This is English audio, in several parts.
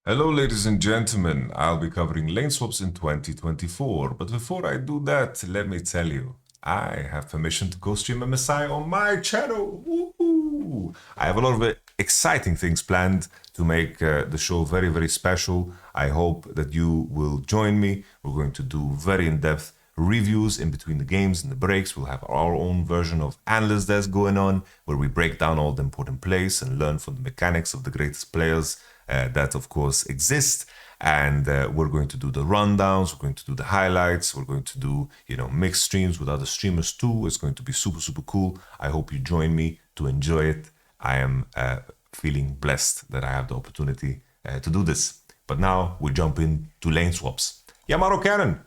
Hello ladies and gentlemen, I'll be covering Laneswaps in 2024, but before I do that, let me tell you, I have permission to co-stream MSI on my channel. Woohoo! I have a lot of exciting things planned to make the show very, very special. I hope that you will join me. We're going to do very in-depth reviews in between the games and the breaks. We'll have our own version of Analyst Desk going on, where we break down all the important plays and learn from the mechanics of the greatest players that of course exist. And we're going to do the rundowns, we're going to do the highlights, we're going to do, mixed streams with other streamers too. It's going to be super, super cool. I hope you join me to enjoy it. I am feeling blessed that I have the opportunity to do this. But now we jump into Laneswaps. YamatoCannon,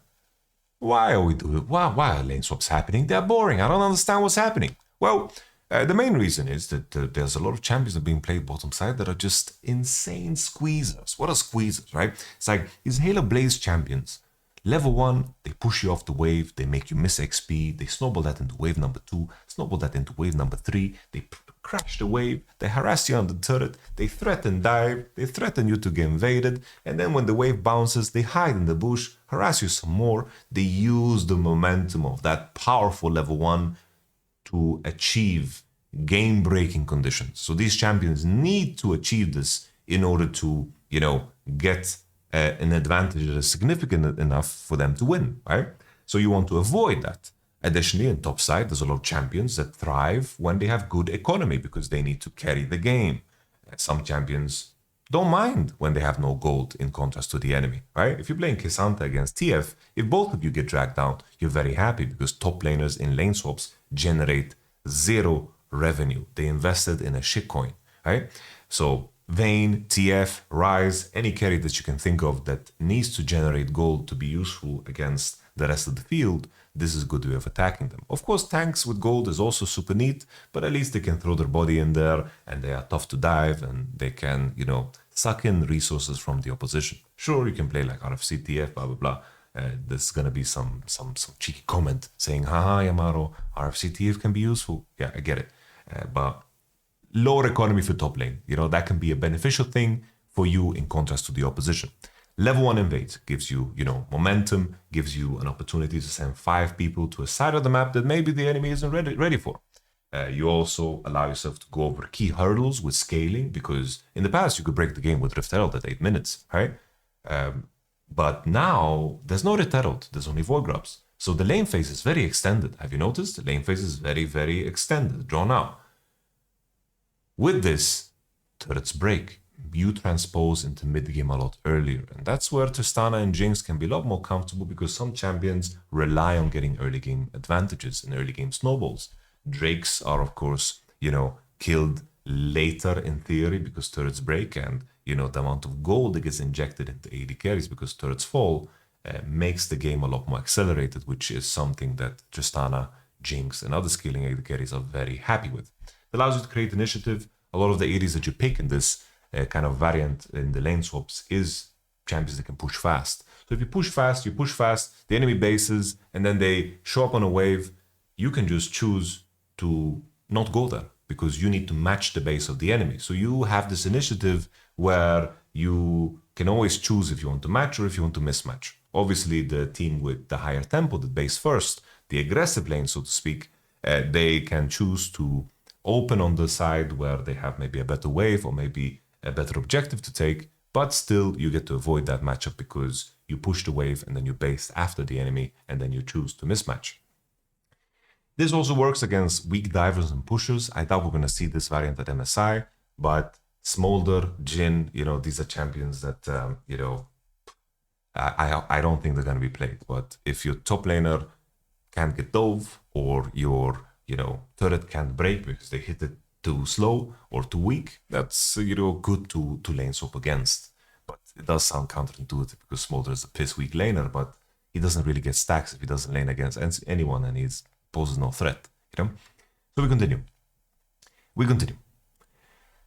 why are we doing it? Why are Laneswaps happening? They're boring. I don't understand what's happening. Well, the main reason is that there's a lot of champions that are being played bottom side that are just insane squeezers. What are squeezers, right? It's like these Halo Blaze champions. Level 1, they push you off the wave, they make you miss XP, they snowball that into wave number 2, snowball that into wave number 3, they crash the wave, they harass you on the turret, they threaten dive, they threaten you to get invaded, and then when the wave bounces, they hide in the bush, harass you some more, they use the momentum of that powerful level 1 to achieve game-breaking conditions. So these champions need to achieve this in order to, get an advantage that is significant enough for them to win, right? So you want to avoid that. Additionally, in top side, there's a lot of champions that thrive when they have good economy because they need to carry the game. Some champions don't mind when they have no gold in contrast to the enemy, right? If you're playing K'Sante against TF, if both of you get dragged down, you're very happy because top laners in Laneswaps generate zero revenue. They invested in a shitcoin, right? So Vayne, TF, Rise, any carry that you can think of that needs to generate gold to be useful against the rest of the field, this is a good way of attacking them. Of course, tanks with gold is also super neat, but at least they can throw their body in there and they are tough to dive and they can, suck in resources from the opposition. Sure, you can play like RFC, TF, blah, blah, blah. There's going to be some cheeky comment saying, haha, Yamato, RFC, TF can be useful. Yeah, I get it. But lower economy for top lane, that can be a beneficial thing for you in contrast to the opposition. Level 1 invade gives you, momentum, gives you an opportunity to send 5 people to a side of the map that maybe the enemy isn't ready for. You also allow yourself to go over key hurdles with scaling because in the past you could break the game with Rift Herald at 8 minutes, right? But now there's no Rift Herald, there's only Void Grubs. So the lane phase is very extended. Have you noticed? The lane phase is very, very extended, drawn out. With this, turrets break. You transpose into mid-game a lot earlier. And that's where Tristana and Jinx can be a lot more comfortable because some champions rely on getting early game advantages and early game snowballs. Drakes are, of course, killed later in theory because turrets break and, the amount of gold that gets injected into AD carries because turrets fall makes the game a lot more accelerated, which is something that Tristana, Jinx, and other scaling AD carries are very happy with. It allows you to create initiative. A lot of the areas that you pick in this kind of variant in the lane swaps is champions that can push fast. So if you push fast, the enemy bases, and then they show up on a wave, you can just choose to not go there because you need to match the base of the enemy. So you have this initiative where you can always choose if you want to match or if you want to mismatch. Obviously, the team with the higher tempo, the base first, the aggressive lane, so to speak, they can choose to open on the side where they have maybe a better wave or maybe a better objective to take, but still you get to avoid that matchup because you push the wave and then you base after the enemy and then you choose to mismatch. This also works against weak divers and pushers. I doubt we're going to see this variant at MSI, but Smolder, Jhin, these are champions that, I don't think they're going to be played. But if your top laner can't get dove or your turret can't break because they hit it too slow or too weak, that's, good to lane swap against. But it does sound counterintuitive because Smolder is a piss weak laner, but he doesn't really get stacks if he doesn't lane against anyone and he poses no threat, So we continue.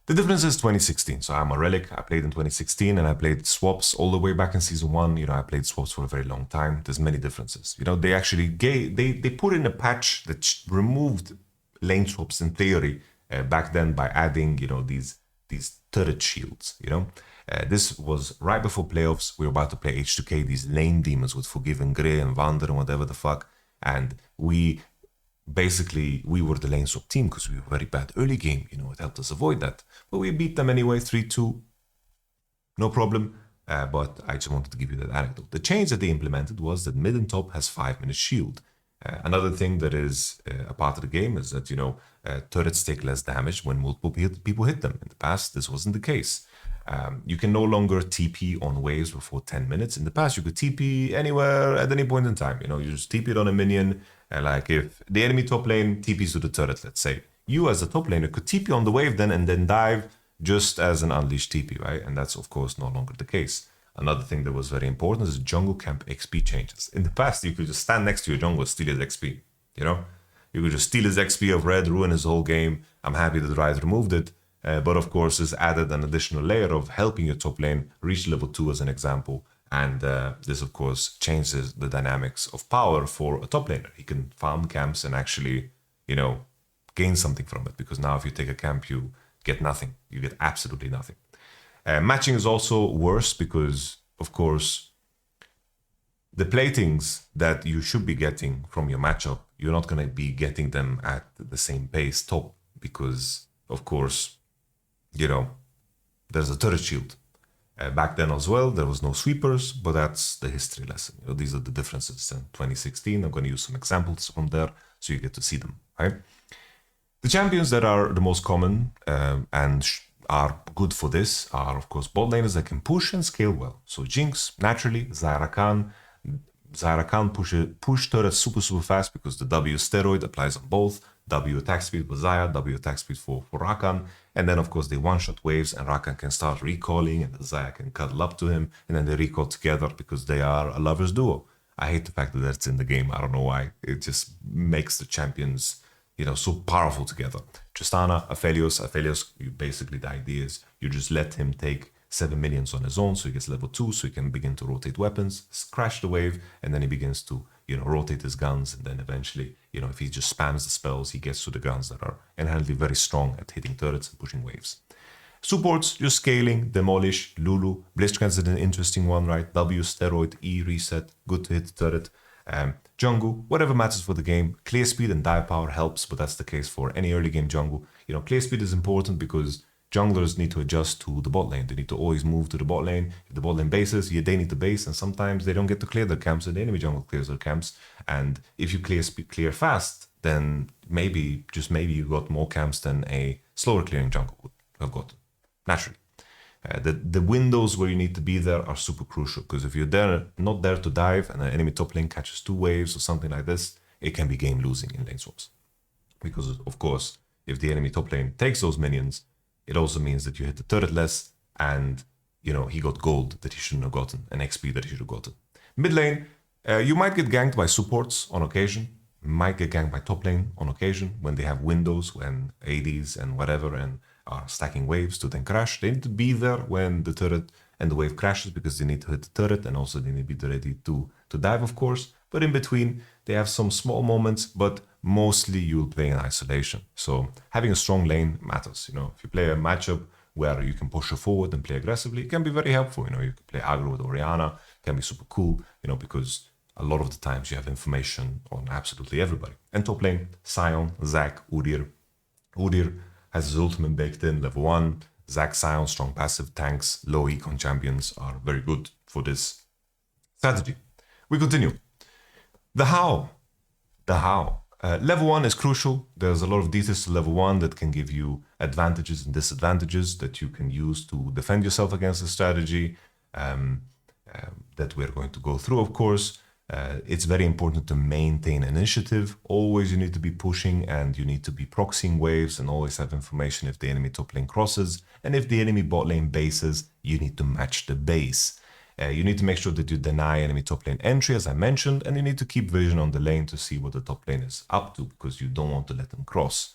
The difference is 2016. So I'm a relic. I played in 2016 and I played swaps all the way back in season 1. I played swaps for a very long time. There's many differences. They actually they put in a patch that removed lane swaps in theory back then by adding, these these turret shields, you know. This was right before playoffs. We were about to play H2K, these lane demons with Forgiven Grey and Vander and whatever the fuck. And we were the Laneswap team because we were very bad early game. You know, it helped us avoid that. But we beat them anyway, 3-2. No problem. But I just wanted to give you that anecdote. The change that they implemented was that mid and top has 5-minute shield. Another thing that is a part of the game is that, you know, turrets take less damage when multiple people hit them. In the past, this wasn't the case. You can no longer TP on waves before 10 minutes. In the past, you could TP anywhere at any point in time. You know, you just TP it on a minion. Like if the enemy top lane TPs to the turret, let's say, you as a top laner could TP on the wave then and then dive just as an unleashed TP, right? And that's, of course, no longer the case. Another thing that was very important is jungle camp XP changes. In the past, you could just stand next to your jungle and steal his XP, you know? You could just steal his XP of red, ruin his whole game. I'm happy that Riot removed it. But of course, this added an additional layer of helping your top lane reach level 2 as an example. And this, of course, changes the dynamics of power for a top laner. He can farm camps and actually, you know, gain something from it. Because now if you take a camp, you get nothing. You get absolutely nothing. Matching is also worse because, of course, the platings that you should be getting from your matchup, you're not going to be getting them at the same pace top because, of course, you know, there's a turret shield. Back then as well, there was no sweepers, but that's the history lesson. You know, these are the differences in 2016. I'm going to use some examples from there so you get to see them, right? The champions that are the most common and are good for this are, of course, bot laners that can push and scale well. So Jinx, naturally, Zyra Khan. Zyra Khan push turrets super fast because the W steroid applies on both. W attack speed for Zyra, W attack speed for Rakan. And then, of course, they one-shot waves and Rakan can start recalling and Zyra can cuddle up to him and then they recall together because they are a lover's duo. I hate the fact that that's in the game. I don't know why. It just makes the champions, you know, so powerful together. Tristana, Aphelios, basically the idea is you just let him take 7 minions on his own, so he gets level 2, so he can begin to rotate weapons, crash the wave, and then he begins to, you know, rotate his guns, and then eventually, you know, if he just spams the spells, he gets to the guns that are inherently very strong at hitting turrets and pushing waves. Supports, just scaling, demolish, Lulu. Blitzcrank is an interesting one, right? W, steroid, E, reset, good to hit the turret. Jungle, whatever matters for the game. Clear speed and dive power helps, but that's the case for any early game jungle. You know, clear speed is important because junglers need to adjust to the bot lane. They need to always move to the bot lane. If the bot lane bases, yeah, they need to base, and sometimes they don't get to clear their camps, and the enemy jungle clears their camps. And if you clear fast, then maybe, just maybe, you got more camps than a slower clearing jungle would have got, naturally. The windows where you need to be there are super crucial because if you're not there to dive and an enemy top lane catches 2 waves or something like this, it can be game losing in lane swaps. Because, of course, if the enemy top lane takes those minions, it also means that you hit the turret less and, you know, he got gold that he shouldn't have gotten, and XP that he should have gotten. Mid lane, you might get ganked by supports on occasion, might get ganked by top lane on occasion when they have windows, when ADs and whatever, and are stacking waves to then crash. They need to be there when the turret and the wave crashes because they need to hit the turret and also they need to be ready to dive, of course. But in between, they have some small moments, but mostly you'll play in isolation. So having a strong lane matters. You know, if you play a matchup where you can push forward and play aggressively, it can be very helpful. You know, you can play aggro with Orianna, it can be super cool, you know, because a lot of the times you have information on absolutely everybody. And top lane, Sion, Zac, Udyr. Udyr has his ultimate baked in, level 1. Zac, Sion, strong passive tanks, low econ champions are very good for this strategy. We continue. The how. Level 1 is crucial. There's a lot of details to level 1 that can give you advantages and disadvantages that you can use to defend yourself against the strategy that we're going to go through, of course. It's very important to maintain initiative. Always you need to be pushing and you need to be proxying waves and always have information if the enemy top lane crosses. And if the enemy bot lane bases, you need to match the base. You need to make sure that you deny enemy top lane entry, as I mentioned, and you need to keep vision on the lane to see what the top lane is up to because you don't want to let them cross.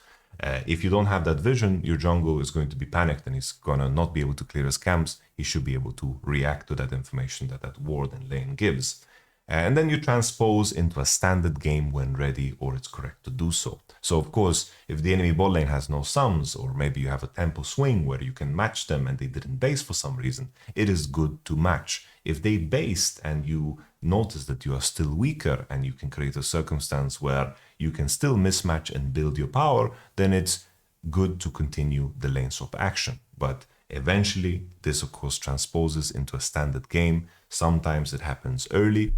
If you don't have that vision, your jungle is going to be panicked and he's going to not be able to clear his camps. He should be able to react to that information that ward and lane gives. And then you transpose into a standard game when ready or it's correct to do so. So of course, if the enemy bot lane has no sums, or maybe you have a tempo swing where you can match them and they didn't base for some reason, it is good to match. If they based and you notice that you are still weaker and you can create a circumstance where you can still mismatch and build your power, then it's good to continue the lane swap action. But eventually, this of course transposes into a standard game. Sometimes it happens early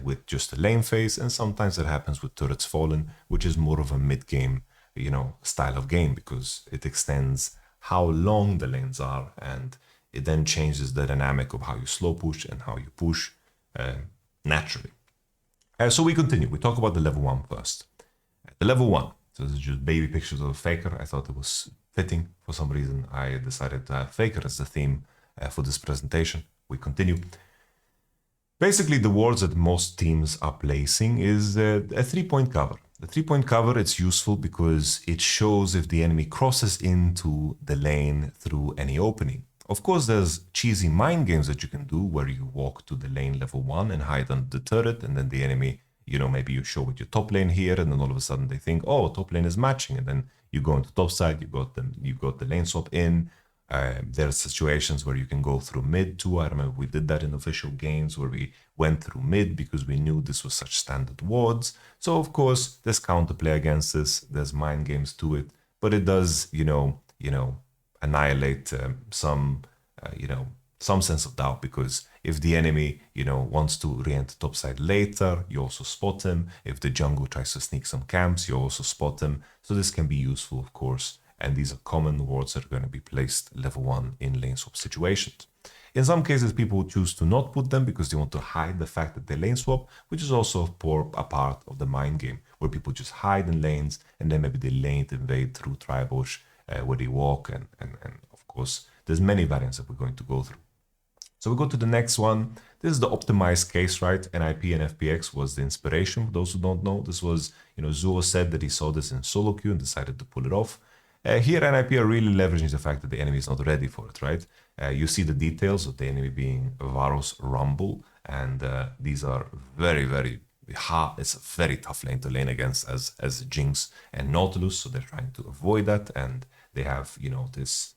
with just a lane phase, and sometimes it happens with turrets fallen, which is more of a mid-game, style of game, because it extends how long the lanes are, and it then changes the dynamic of how you slow push and how you push naturally. So we continue. We talk about the level 1 first. The level 1. So this is just baby pictures of a Faker. I thought it was fitting. For some reason, I decided to have Faker as the theme for this presentation. We continue. Basically, the wards that most teams are placing is a 3-point cover. The 3-point cover, it's useful because it shows if the enemy crosses into the lane through any opening. Of course, there's cheesy mind games that you can do where you walk to the lane level 1 and hide under the turret, and then the enemy, maybe you show with your top lane here, and then all of a sudden they think, oh, top lane is matching, and then you go into top side, you got the lane swap in. There are situations where you can go through mid too. I remember we did that in official games where we went through mid because we knew this was such standard wards. So of course, there's counterplay against this. There's mind games to it, but it does, annihilate some sense of doubt, because if the enemy, wants to re-enter topside later, you also spot him. If the jungle tries to sneak some camps, you also spot him. So this can be useful, of course. And these are common wards that are going to be placed level 1 in lane swap situations. In some cases, people choose to not put them because they want to hide the fact that they lane swap, which is also a part of the mind game, where people just hide in lanes and then maybe they lane invade through tribush where they walk. And of course, there's many variants that we're going to go through. So we go to the next one. This is the optimized case, right? NIP and FPX was the inspiration. For those who don't know, this was, Zuo said that he saw this in solo queue and decided to pull it off. Here, NIP are really leveraging the fact that the enemy is not ready for it, right? You see the details of the enemy being Varus Rumble, and these are very, very hard. It's a very tough lane to lane against as Jinx and Nautilus, so they're trying to avoid that, and they have, this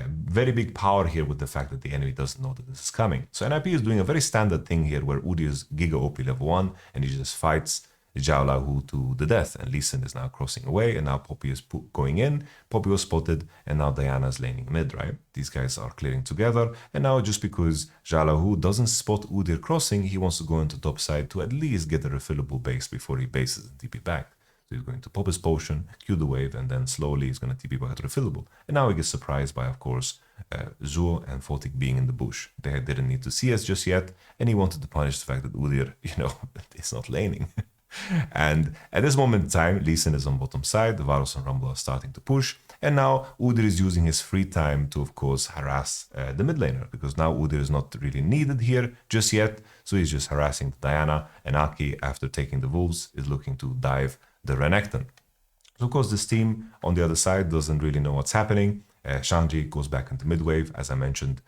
very big power here with the fact that the enemy doesn't know that this is coming. So NIP is doing a very standard thing here where Udi is Giga OP level 1, and he just fights Zhao Lahu to the death, and Lee Sin is now crossing away, and now Poppy is going in. Poppy was spotted, and now Diana's laning mid, right? These guys are clearing together, and now just because Zhao Lahu doesn't spot Udyr crossing, he wants to go into top side to at least get a refillable base before he bases and TP back. So he's going to pop his potion, Q the wave, and then slowly he's going to TP back to refillable. And now he gets surprised by, of course, Zuo and Photic being in the bush. They didn't need to see us just yet, and he wanted to punish the fact that Udyr, is not laning. And at this moment in time, Lee Sin is on bottom side, the Varus and Rumble are starting to push, and now Udyr is using his free time to, of course, harass the mid laner, because now Udyr is not really needed here just yet, so he's just harassing Diana, and Aki, after taking the wolves, is looking to dive the Renekton. So, of course, this team on the other side doesn't really know what's happening. Shang-Chi goes back into mid wave. As I mentioned,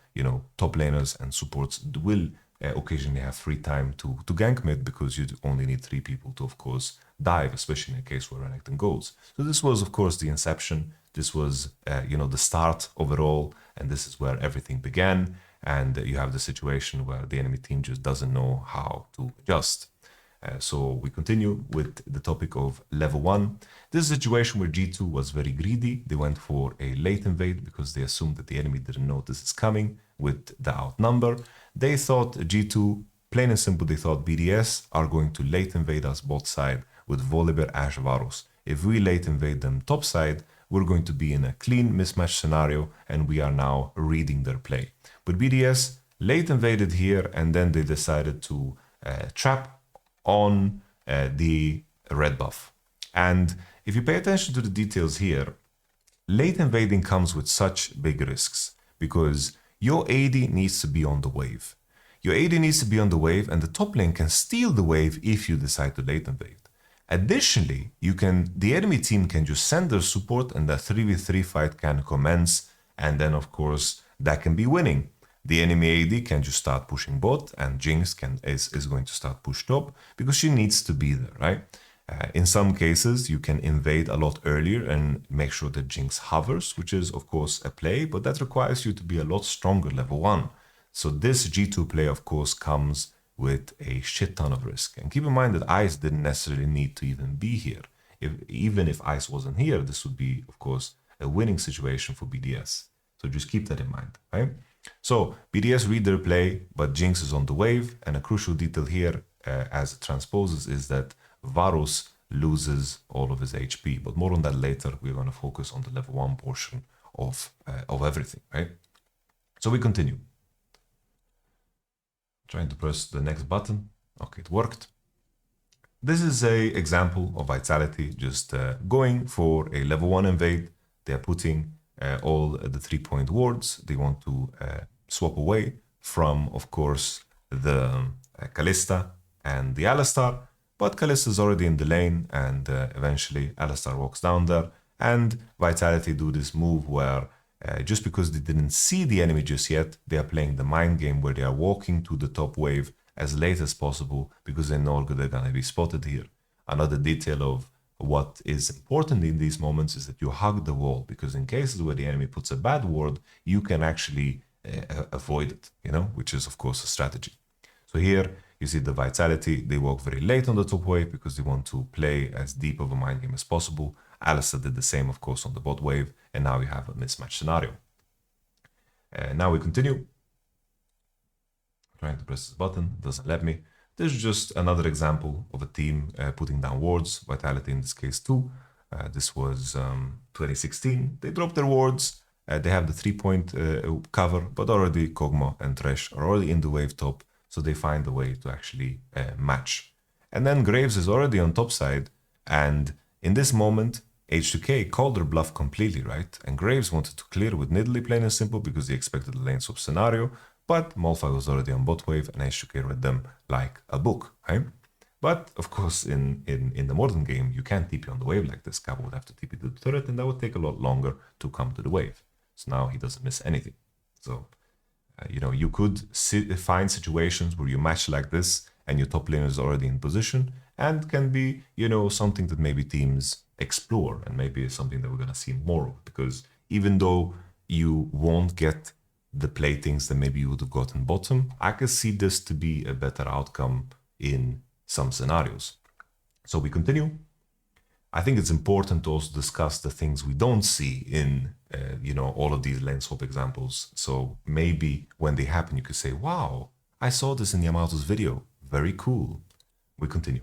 top laners and supports will occasionally have free time to gank mid, because you only need 3 people to, of course, dive, especially in a case where Renekton goes. So this was, of course, the inception. This was, the start overall, and this is where everything began. And you have the situation where the enemy team just doesn't know how to adjust. So we continue with the topic of level 1. This is a situation where G2 was very greedy. They went for a late invade because they assumed that the enemy didn't know this is coming with the outnumber. They thought G2, plain and simple, they thought BDS are going to late invade us bot side with Volibear, Ashe, Varus. If we late invade them top side, we're going to be in a clean mismatch scenario, and we are now reading their play. But BDS late invaded here, and then they decided to trap on the red buff. And if you pay attention to the details here, late invading comes with such big risks, because your AD needs to be on the wave. Your AD needs to be on the wave, and the top lane can steal the wave if you decide to late invade. Additionally, the enemy team can just send their support, and the 3v3 fight can commence, and then of course that can be winning. The enemy AD can just start pushing bot, and Jinx is going to start push top because she needs to be there, right? In some cases, you can invade a lot earlier and make sure that Jinx hovers, which is of course a play, but that requires you to be a lot stronger level 1. So this G2 play of course comes with a shit ton of risk. And keep in mind that Ice didn't necessarily need to even be here. Even if Ice wasn't here, this would be of course a winning situation for BDS. So just keep that in mind, right? So BDS read their play, but Jinx is on the wave, and a crucial detail here as it transposes is that Varus loses all of his HP, but more on that later. We're going to focus on the level 1 portion of everything, right? So we continue. Trying to press the next button. Okay, it worked. This is a example of Vitality just going for a level 1 invade. They're putting all the 3-point wards. They want to swap away from, of course, the Kalista and the Alistar. But Kalista is already in the lane, and eventually Alistar walks down there. And Vitality do this move where just because they didn't see the enemy just yet, they are playing the mind game where they are walking to the top wave as late as possible because they know they're going to be spotted here. Another detail of what is important in these moments is that you hug the wall, because in cases where the enemy puts a bad ward, you can actually avoid it, which is of course a strategy. So here you see the Vitality, they walk very late on the top wave because they want to play as deep of a mind game as possible. Alistar did the same, of course, on the bot wave, and now we have a mismatch scenario. Now we continue. Trying to press this button, doesn't let me. This is just another example of a team putting down wards, Vitality in this case too. This was 2016. They dropped their wards. They have the 3-point cover, but already Kog'Maw and Thresh are already in the wave top, so they find a way to actually match. And then Graves is already on top side, and in this moment, H2K called their bluff completely, right? And Graves wanted to clear with Nidalee plain and simple because he expected the lane swap scenario, but Malphite was already on bot wave and H2K read them like a book, right? But of course, in the modern game, you can't TP on the wave like this. Cabo would have to TP to the turret, and that would take a lot longer to come to the wave. So now he doesn't miss anything. So, you could find situations where you match like this and your top laner is already in position, and can be, something that maybe teams explore, and maybe it's something that we're going to see more of, because even though you won't get the platings that maybe you would have gotten bottom, I can see this to be a better outcome in some scenarios. So we continue. I think it's important to also discuss the things we don't see in, all of these lane swap examples. So maybe when they happen, you could say, wow, I saw this in Yamato's video. Very cool. We continue.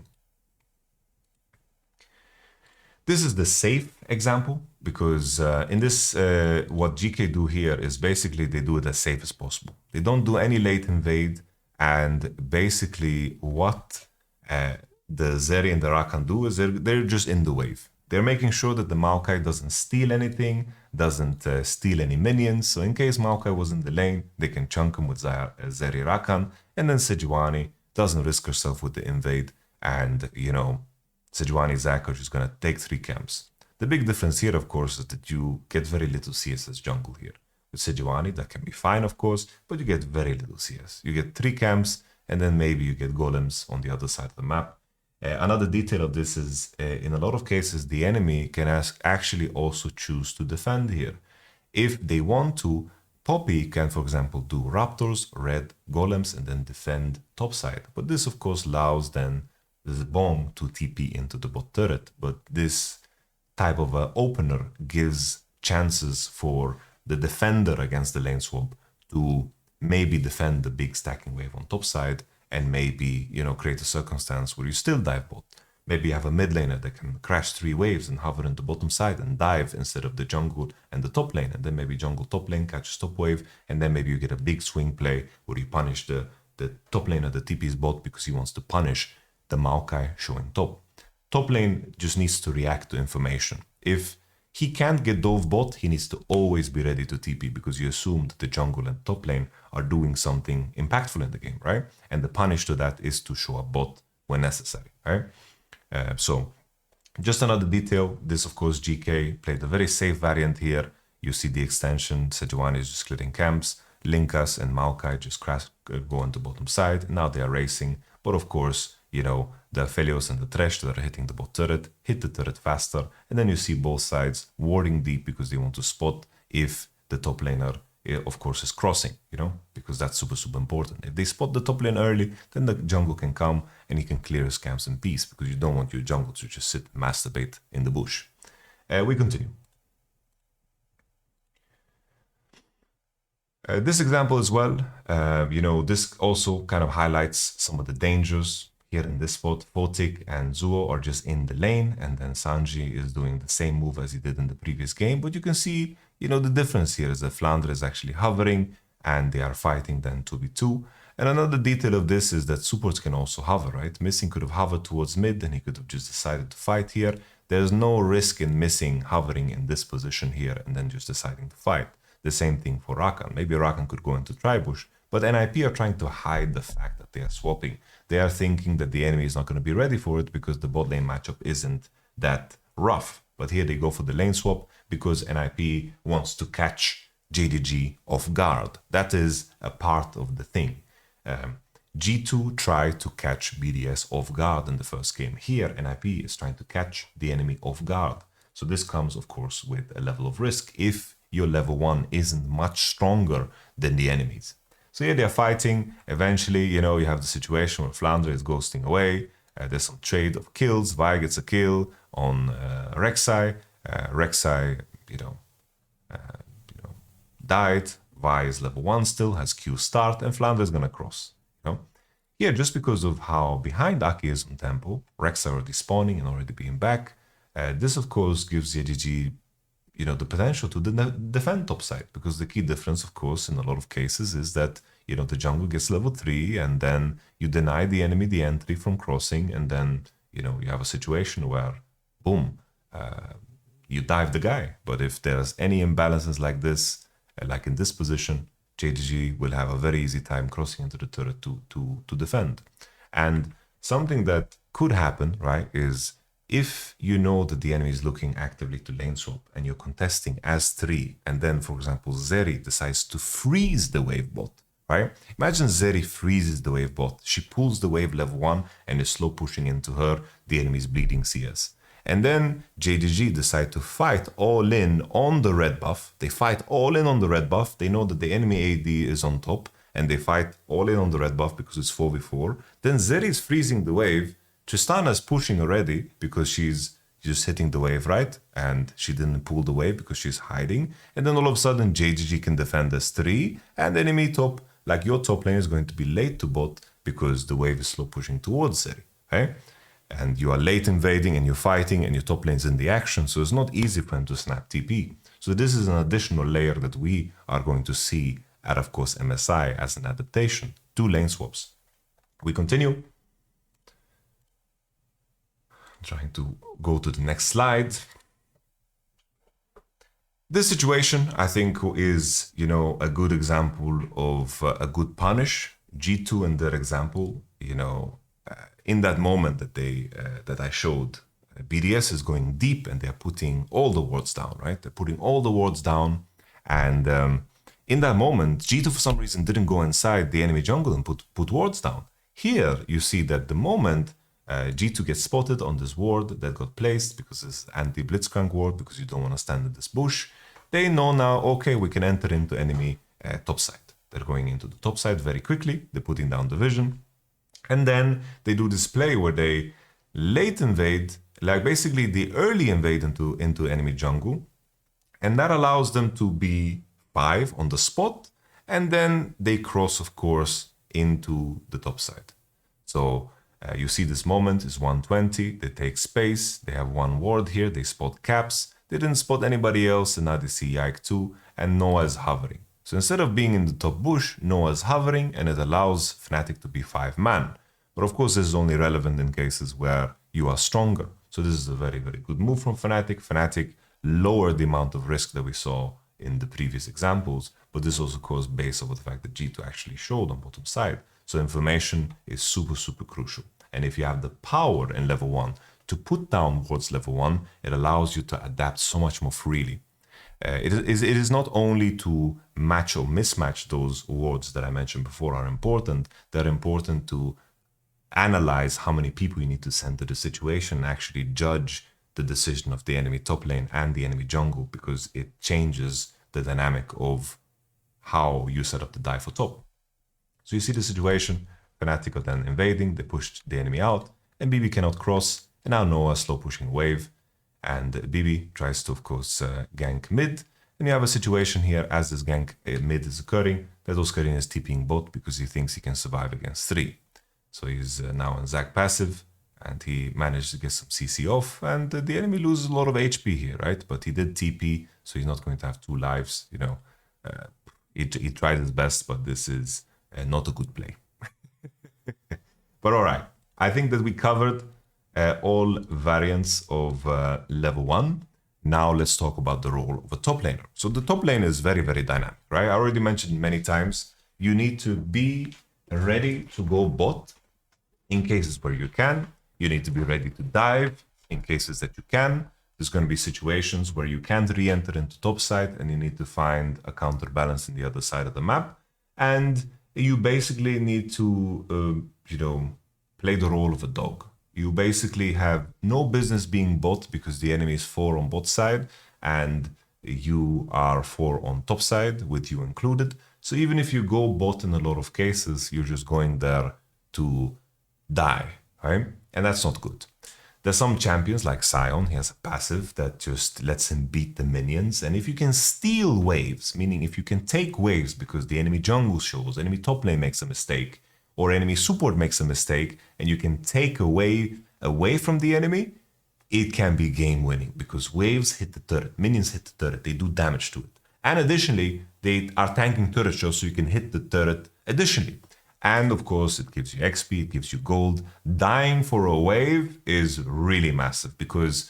This is the safe example because in this, what GK do here is basically they do it as safe as possible. They don't do any late invade, and basically what the Zeri and the Rakan do is they're just in the wave. They're making sure that the Maokai doesn't steal anything, doesn't steal any minions. So in case Maokai was in the lane, they can chunk him with Zeri Rakan, and then Sejuani doesn't risk herself with the invade, and Sejuani Zac are just going to take 3 camps. The big difference here, of course, is that you get very little CS as jungle here. With Sejuani, that can be fine, of course, but you get very little CS. You get 3 camps, and then maybe you get golems on the other side of the map. Another detail of this is, in a lot of cases, the enemy can actually also choose to defend here. If they want to, Poppy can, for example, do Raptors, Red, Golems, and then defend topside. But this, of course, allows then the bomb to TP into the bot turret. But this type of opener gives chances for the defender against the lane swap to maybe defend the big stacking wave on topside, and maybe, create a circumstance where you still dive bot. Maybe you have a mid laner that can crash 3 waves and hover in the bottom side and dive instead of the jungle and the top lane. And then maybe jungle top lane catches top wave, and then maybe you get a big swing play where you punish the top laner, the TP's bot, because he wants to punish the Maokai showing top. Top lane just needs to react to information. If he can't get dove bot, he needs to always be ready to TP, because you assume that the jungle and top lane are doing something impactful in the game, right? And the punish to that is to show up bot when necessary, right? So just another detail, this of course GK played a very safe variant here. You see the extension, Sejuani is just clearing camps. Linkas and Maokai just go on the bottom side. Now they are racing, but of course, you know, the Aphelios and the Thresh that are hitting the bot turret hit the turret faster, and then you see both sides warding deep because they want to spot if the top laner, of course, is crossing, you know, because that's super, super important. If they spot the top lane early, then the jungle can come and he can clear his camps in peace, because you don't want your jungle to just sit and masturbate in the bush. We continue. This example as well, you know, this also kind of highlights some of the dangers. Here in this spot, Photic and Zuo are just in the lane, and then Sanji is doing the same move as he did in the previous game. But you can see, you know, the difference here is that Flandre is actually hovering, and they are fighting then 2v2. And another detail of this is that supports can also hover, right? Missing could have hovered towards mid, and he could have just decided to fight here. There's no risk in Missing hovering in this position here and then just deciding to fight. The same thing for Rakan. Maybe Rakan could go into Tribush, but NIP are trying to hide the fact that they are swapping. They are thinking that the enemy is not going to be ready for it because the bot lane matchup isn't that rough. But here they go for the lane swap because NIP wants to catch JDG off guard. That is a part of the thing. G2 tried to catch BDS off guard in the first game. Here, NIP is trying to catch the enemy off guard. So this comes, of course, with a level of risk if your level 1 isn't much stronger than the enemies. So here they're fighting. Eventually, you know, you have the situation where Flandre is ghosting away. There's some trade of kills. Vi gets a kill on Rek'Sai. Rek'Sai, died. Vi is level 1 still, has Q start, and Flandre is gonna cross. You know? Here, just because of how behind Aki is on tempo, Rek'Sai already spawning and already being back, this of course gives JDG, you know, the potential to defend topside, because the key difference, of course, in a lot of cases is that, you know, the jungle gets level 3 and then you deny the enemy the entry from crossing, and then, you know, you have a situation where, boom, you dive the guy. But if there's any imbalances like this, like in this position, JDG will have a very easy time crossing into the turret to defend. And something that could happen, right, is if you know that the enemy is looking actively to lane swap and you're contesting as 3, and then, for example, Zeri decides to freeze the wave bot, right? Imagine Zeri freezes the wave bot. She pulls the wave level 1 and is slow pushing into her. The enemy is bleeding CS. And then JDG decide to fight all in on the red buff. They fight all in on the red buff. They know that the enemy AD is on top, and they fight all in on the red buff because it's 4v4. Then Zeri is freezing the wave. Tristana is pushing already because she's just hitting the wave, right? And she didn't pull the wave because she's hiding. And then all of a sudden, JDG can defend as 3. And enemy top, like your top lane, is going to be late to bot because the wave is slow pushing towards Zeri, okay? And you are late invading and you're fighting and your top lane's in the action. So it's not easy for him to snap TP. So this is an additional layer that we are going to see at, of course, MSI as an adaptation to lane swaps. We continue. Trying to go to the next slide. This situation, I think, is, you know, a good example of a good punish. G2 in their example, you know, in that moment that that I showed, BDS is going deep and they're putting all the wards down, right? They're putting all the wards down, and in that moment, G2 for some reason didn't go inside the enemy jungle and put wards down. Here you see that the moment G2 gets spotted on this ward that got placed because it's anti-blitzcrank ward, because you don't want to stand in this bush, they know now, okay, we can enter into enemy topside. They're going into the topside very quickly. They're putting down the vision. And then they do this play where they late invade, like basically the early invade into enemy jungle. And that allows them to be 5 on the spot. And then they cross, of course, into the topside. So you see this moment is 120. They take space. They have one ward here. They spot Caps. They didn't spot anybody else. And now they see Yike 2. And Noah is hovering. So instead of being in the top bush, Noah is hovering, and it allows Fnatic to be 5-man. But of course, this is only relevant in cases where you are stronger. So this is a very, very good move from Fnatic. Fnatic lowered the amount of risk that we saw in the previous examples, but this also goes based on the fact that G2 actually showed on bottom side. So information is super, super crucial. And if you have the power in level 1 to put down wards level 1, it allows you to adapt so much more freely. It is not only to match or mismatch those words that I mentioned before are important. They're important to analyze how many people you need to send to the situation and actually judge the decision of the enemy top lane and the enemy jungle, because it changes the dynamic of how you set up the die for top. So you see the situation, Fnatic are then invading, they pushed the enemy out, and BB cannot cross, and now Noah slow pushing wave, and BB tries to, of course, gank mid, and you have a situation here as this gank mid is occurring, that Oscarin is TPing bot because he thinks he can survive against 3. So he's now on Zac passive, and he managed to get some CC off, and the enemy loses a lot of HP here, right? But he did TP, so he's not going to have 2 lives, you know. He tried his best, but this is not a good play. But all right, I think that we covered all variants of level 1. Now let's talk about the role of a top laner. So the top lane is very, very dynamic, right? I already mentioned many times, you need to be ready to go bot in cases where you can. You need to be ready to dive in cases that you can. There's going to be situations where you can't re-enter into top side and you need to find a counterbalance in the other side of the map. And you basically need to, play the role of a dog. You basically have no business being bot because the enemy is 4 on bot side and you are 4 on top side with you included. So even if you go bot in a lot of cases, you're just going there to die, right? And that's not good. There's some champions like Sion, he has a passive that just lets him beat the minions. And if you can steal waves, meaning if you can take waves because the enemy jungle shows, enemy top lane makes a mistake, or enemy support makes a mistake, and you can take away from the enemy, it can be game winning because waves hit the turret, minions hit the turret, they do damage to it. And additionally, they are tanking turret shows so you can hit the turret additionally. And of course, it gives you XP, it gives you gold. Dying for a wave is really massive because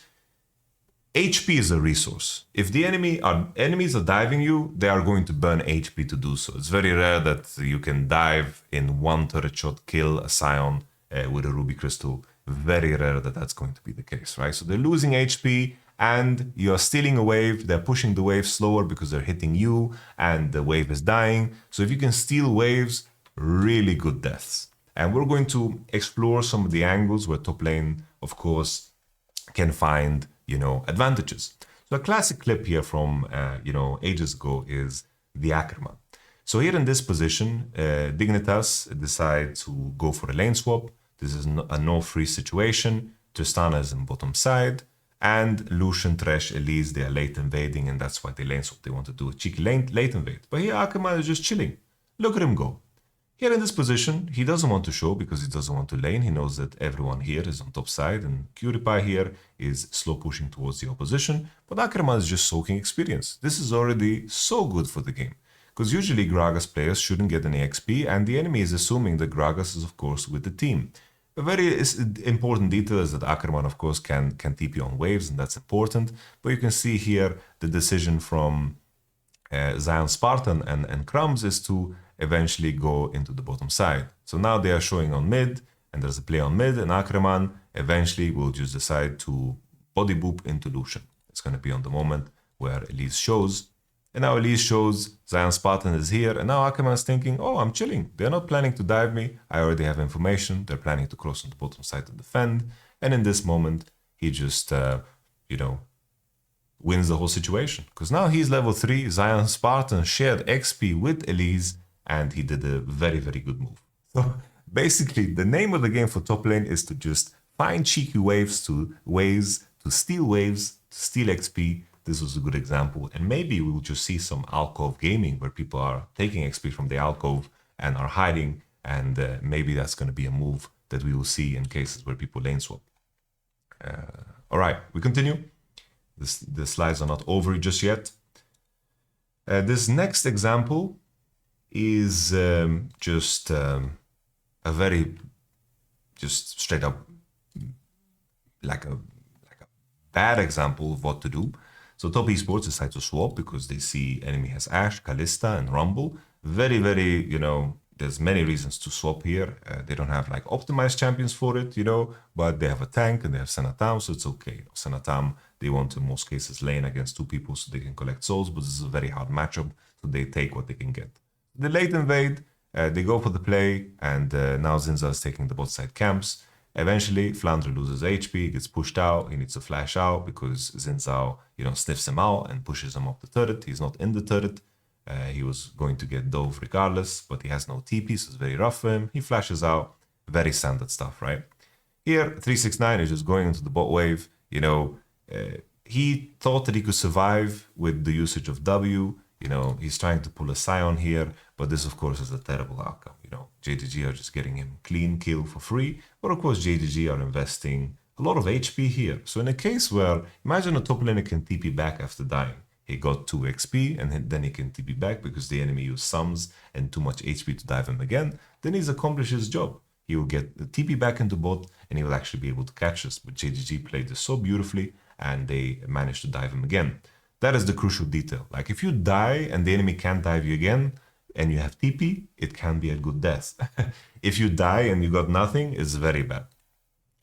HP is a resource. If the enemies are diving you, they are going to burn HP to do so. It's very rare that you can dive in one turret shot, kill a Sion with a Ruby Crystal. Very rare that that's going to be the case, right? So they're losing HP and you're stealing a wave. They're pushing the wave slower because they're hitting you and the wave is dying. So if you can steal waves, really good deaths. And we're going to explore some of the angles where top lane, of course, can find, advantages. So a classic clip here from, ages ago is the Ackerman. So here in this position, Dignitas decide to go for a lane swap. This is a no-free situation. Tristana is in bottom side. And Lucian, Thresh, Elise, they are late invading, and that's why they lane swap. They want to do a cheeky late invade. But here Ackerman is just chilling. Look at him go. Here in this position, he doesn't want to show because he doesn't want to lane. He knows that everyone here is on top side and Curipie here is slow pushing towards the opposition. But Ackerman is just soaking experience. This is already so good for the game. Because usually Gragas players shouldn't get any XP and the enemy is assuming that Gragas is of course with the team. A very important detail is that Ackerman of course can TP on waves and that's important. But you can see here the decision from Zion Spartan and Crumbs is to eventually go into the bottom side. So now they are showing on mid, and there's a play on mid, and Ackerman eventually will just decide to body boop into Lucian. It's going to be on the moment where Elise shows. And now Elise shows, Zion Spartan is here, and now Ackerman is thinking, oh, I'm chilling. They're not planning to dive me. I already have information. They're planning to cross on the bottom side to defend. And in this moment, he just, wins the whole situation. Because now he's level 3, Zion Spartan shared XP with Elise, and he did a very, very good move. So basically, the name of the game for top lane is to just find cheeky waves to steal waves, to steal XP. This was a good example. And maybe we'll just see some alcove gaming where people are taking XP from the alcove and are hiding. And maybe that's going to be a move that we will see in cases where people lane swap. All right, we continue. The slides are not over just yet. This next example is just a very, just straight up like a bad example of what to do. So top esports decide to swap because they see enemy has Ashe, Kalista, and Rumble. Very, very, there's many reasons to swap here. They don't have like optimized champions for it, you know, but they have a tank and they have Senatam, so it's okay. Senatam, they want in most cases lane against two people so they can collect souls, but this is a very hard matchup, so they take what they can get. The late invade, they go for the play, and now Zinza is taking the bot side camps. Eventually, Flandre loses HP, gets pushed out, he needs to flash out because Zinzao, you know, sniffs him out and pushes him off the turret. He's not in the turret. He was going to get dove regardless, but he has no TP, so it's very rough for him. He flashes out. Very standard stuff, right? Here, 369 is just going into the bot wave. You know, he thought that he could survive with the usage of W. You know, he's trying to pull a Scion here, but this, of course, is a terrible outcome. You know, JDG are just getting him clean kill for free, but of course, JDG are investing a lot of HP here. So in a case where, imagine a top laner can TP back after dying. He got 2 XP and then he can TP back because the enemy used sums and too much HP to dive him again. Then he's accomplished his job. He will get the TP back into bot and he will actually be able to catch us. But JGG played this so beautifully and they managed to dive him again. That is the crucial detail. Like if you die and the enemy can't dive you again and you have TP, it can be a good death. If you die and you got nothing, it's very bad.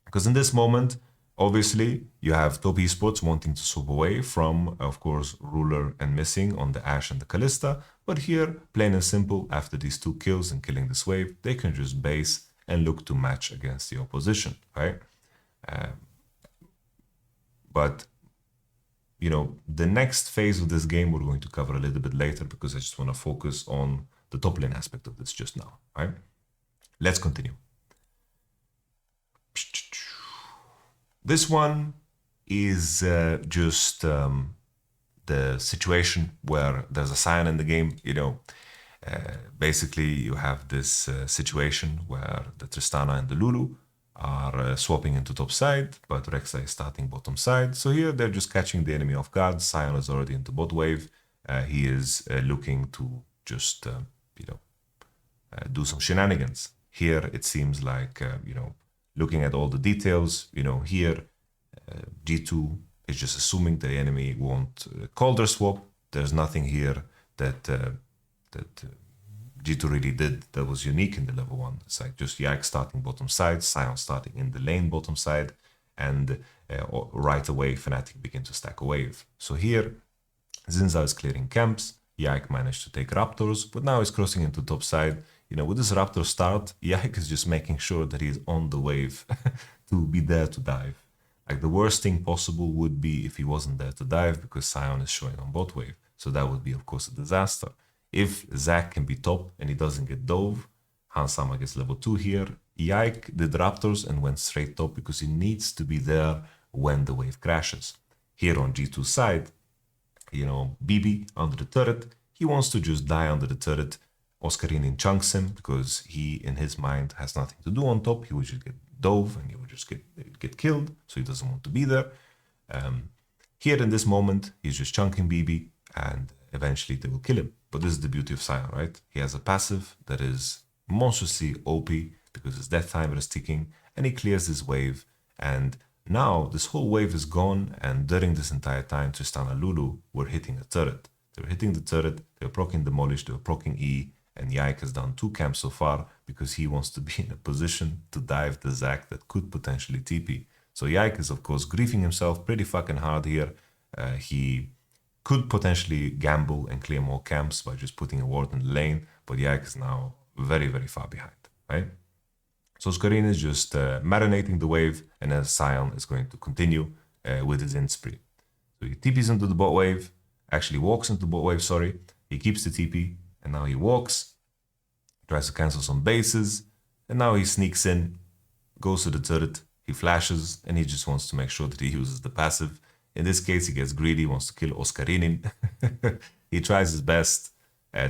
Because in this moment, obviously, you have Top Esports wanting to swap away from, of course, Ruler and Missing on the Ashe and the Kalista. But here, plain and simple, after these 2 kills and killing this wave, they can just base and look to match against the opposition, right? But, you know, the next phase of this game we're going to cover a little bit later because I just want to focus on the top lane aspect of this just now, right? Let's continue. This one is just the situation where there's a Scion in the game. You know, basically you have this situation where the Tristana and the Lulu are swapping into top side, but Rexa is starting bottom side. So here they're just catching the enemy off guard. Scion is already into bot wave. He is looking to just, you know, do some shenanigans. Here it seems like, you know, looking at all the details, you know, here G2 is just assuming the enemy won't call their swap. There's nothing here that G2 really did that was unique in the level 1. It's like just Yak starting bottom side, Scion starting in the lane bottom side, and right away Fnatic begin to stack a wave. So here Zinza is clearing camps, Yak managed to take Raptors, but now he's crossing into top side. You know, with this Raptor start, Yak is just making sure that he's on the wave to be there to dive. Like the worst thing possible would be if he wasn't there to dive because Scion is showing on bot wave. So that would be, of course, a disaster. If Zac can be top and he doesn't get dove, Hansama gets level 2 here. Yike did Raptors and went straight top because he needs to be there when the wave crashes. Here on G2 side, you know, BB under the turret, he wants to just die under the turret. Oscarinin chunks him because he, in his mind, has nothing to do on top. He would just get dove and he would just get killed, so he doesn't want to be there. Here in this moment, he's just chunking BB and eventually they will kill him. But this is the beauty of Scion, right? He has a passive that is monstrously OP because his death timer is ticking and he clears his wave. And now this whole wave is gone, and during this entire time, Tristana and Lulu were hitting a turret. They were hitting the turret, they were proccing Demolish, they were proccing E, and Yike has done 2 camps so far because he wants to be in a position to dive the Zac that could potentially TP. So Yike is, of course, griefing himself pretty fucking hard here. He could potentially gamble and clear more camps by just putting a ward in the lane, but Yike is now very, very far behind, right? So Skarin is just marinating the wave, and then Scion is going to continue with his end spree. So he TPs into the bot wave, actually walks into the bot wave, sorry. He keeps the TP, and now he walks, tries to cancel some bases, and now he sneaks in, goes to the turret, he flashes, and he just wants to make sure that he uses the passive. In this case, he gets greedy, wants to kill Oscarinin. He tries his best,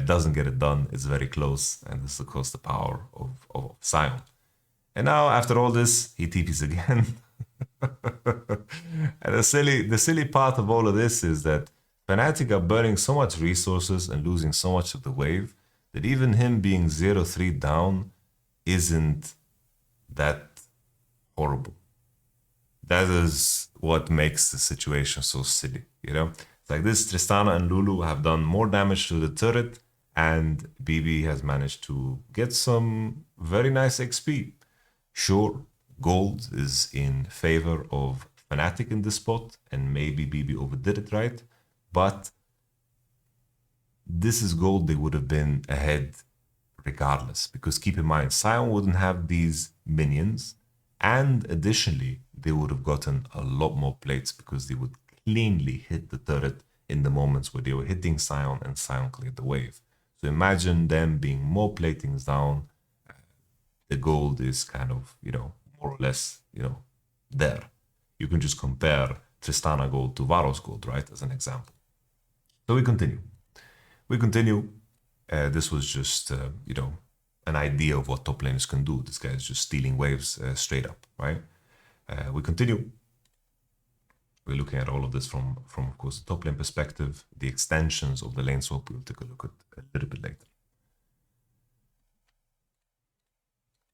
doesn't get it done, it's very close, and this is of course the power of Scion. And now, after all this, he TPs again. And the silly part of all of this is that Fnatic are burning so much resources and losing so much of the wave that even him being 0-3 down isn't that horrible. That is what makes the situation so silly, you know? It's like this, Tristana and Lulu have done more damage to the turret and BB has managed to get some very nice XP. Sure, gold is in favor of Fnatic in this spot, and maybe BB overdid it, right? But this is gold they would have been ahead regardless, because keep in mind, Sion wouldn't have these minions, and additionally, they would have gotten a lot more plates because they would cleanly hit the turret in the moments where they were hitting Sion and Sion cleared the wave. So imagine them being more platings down. The gold is kind of, more or less, there. You can just compare Tristana gold to Varos gold, right, as an example. So we continue. This was just, an idea of what top laners can do. This guy is just stealing waves straight up, right? We continue. We're looking at all of this from of course, the top lane perspective. The extensions of the lane swap we'll take a look at a little bit later.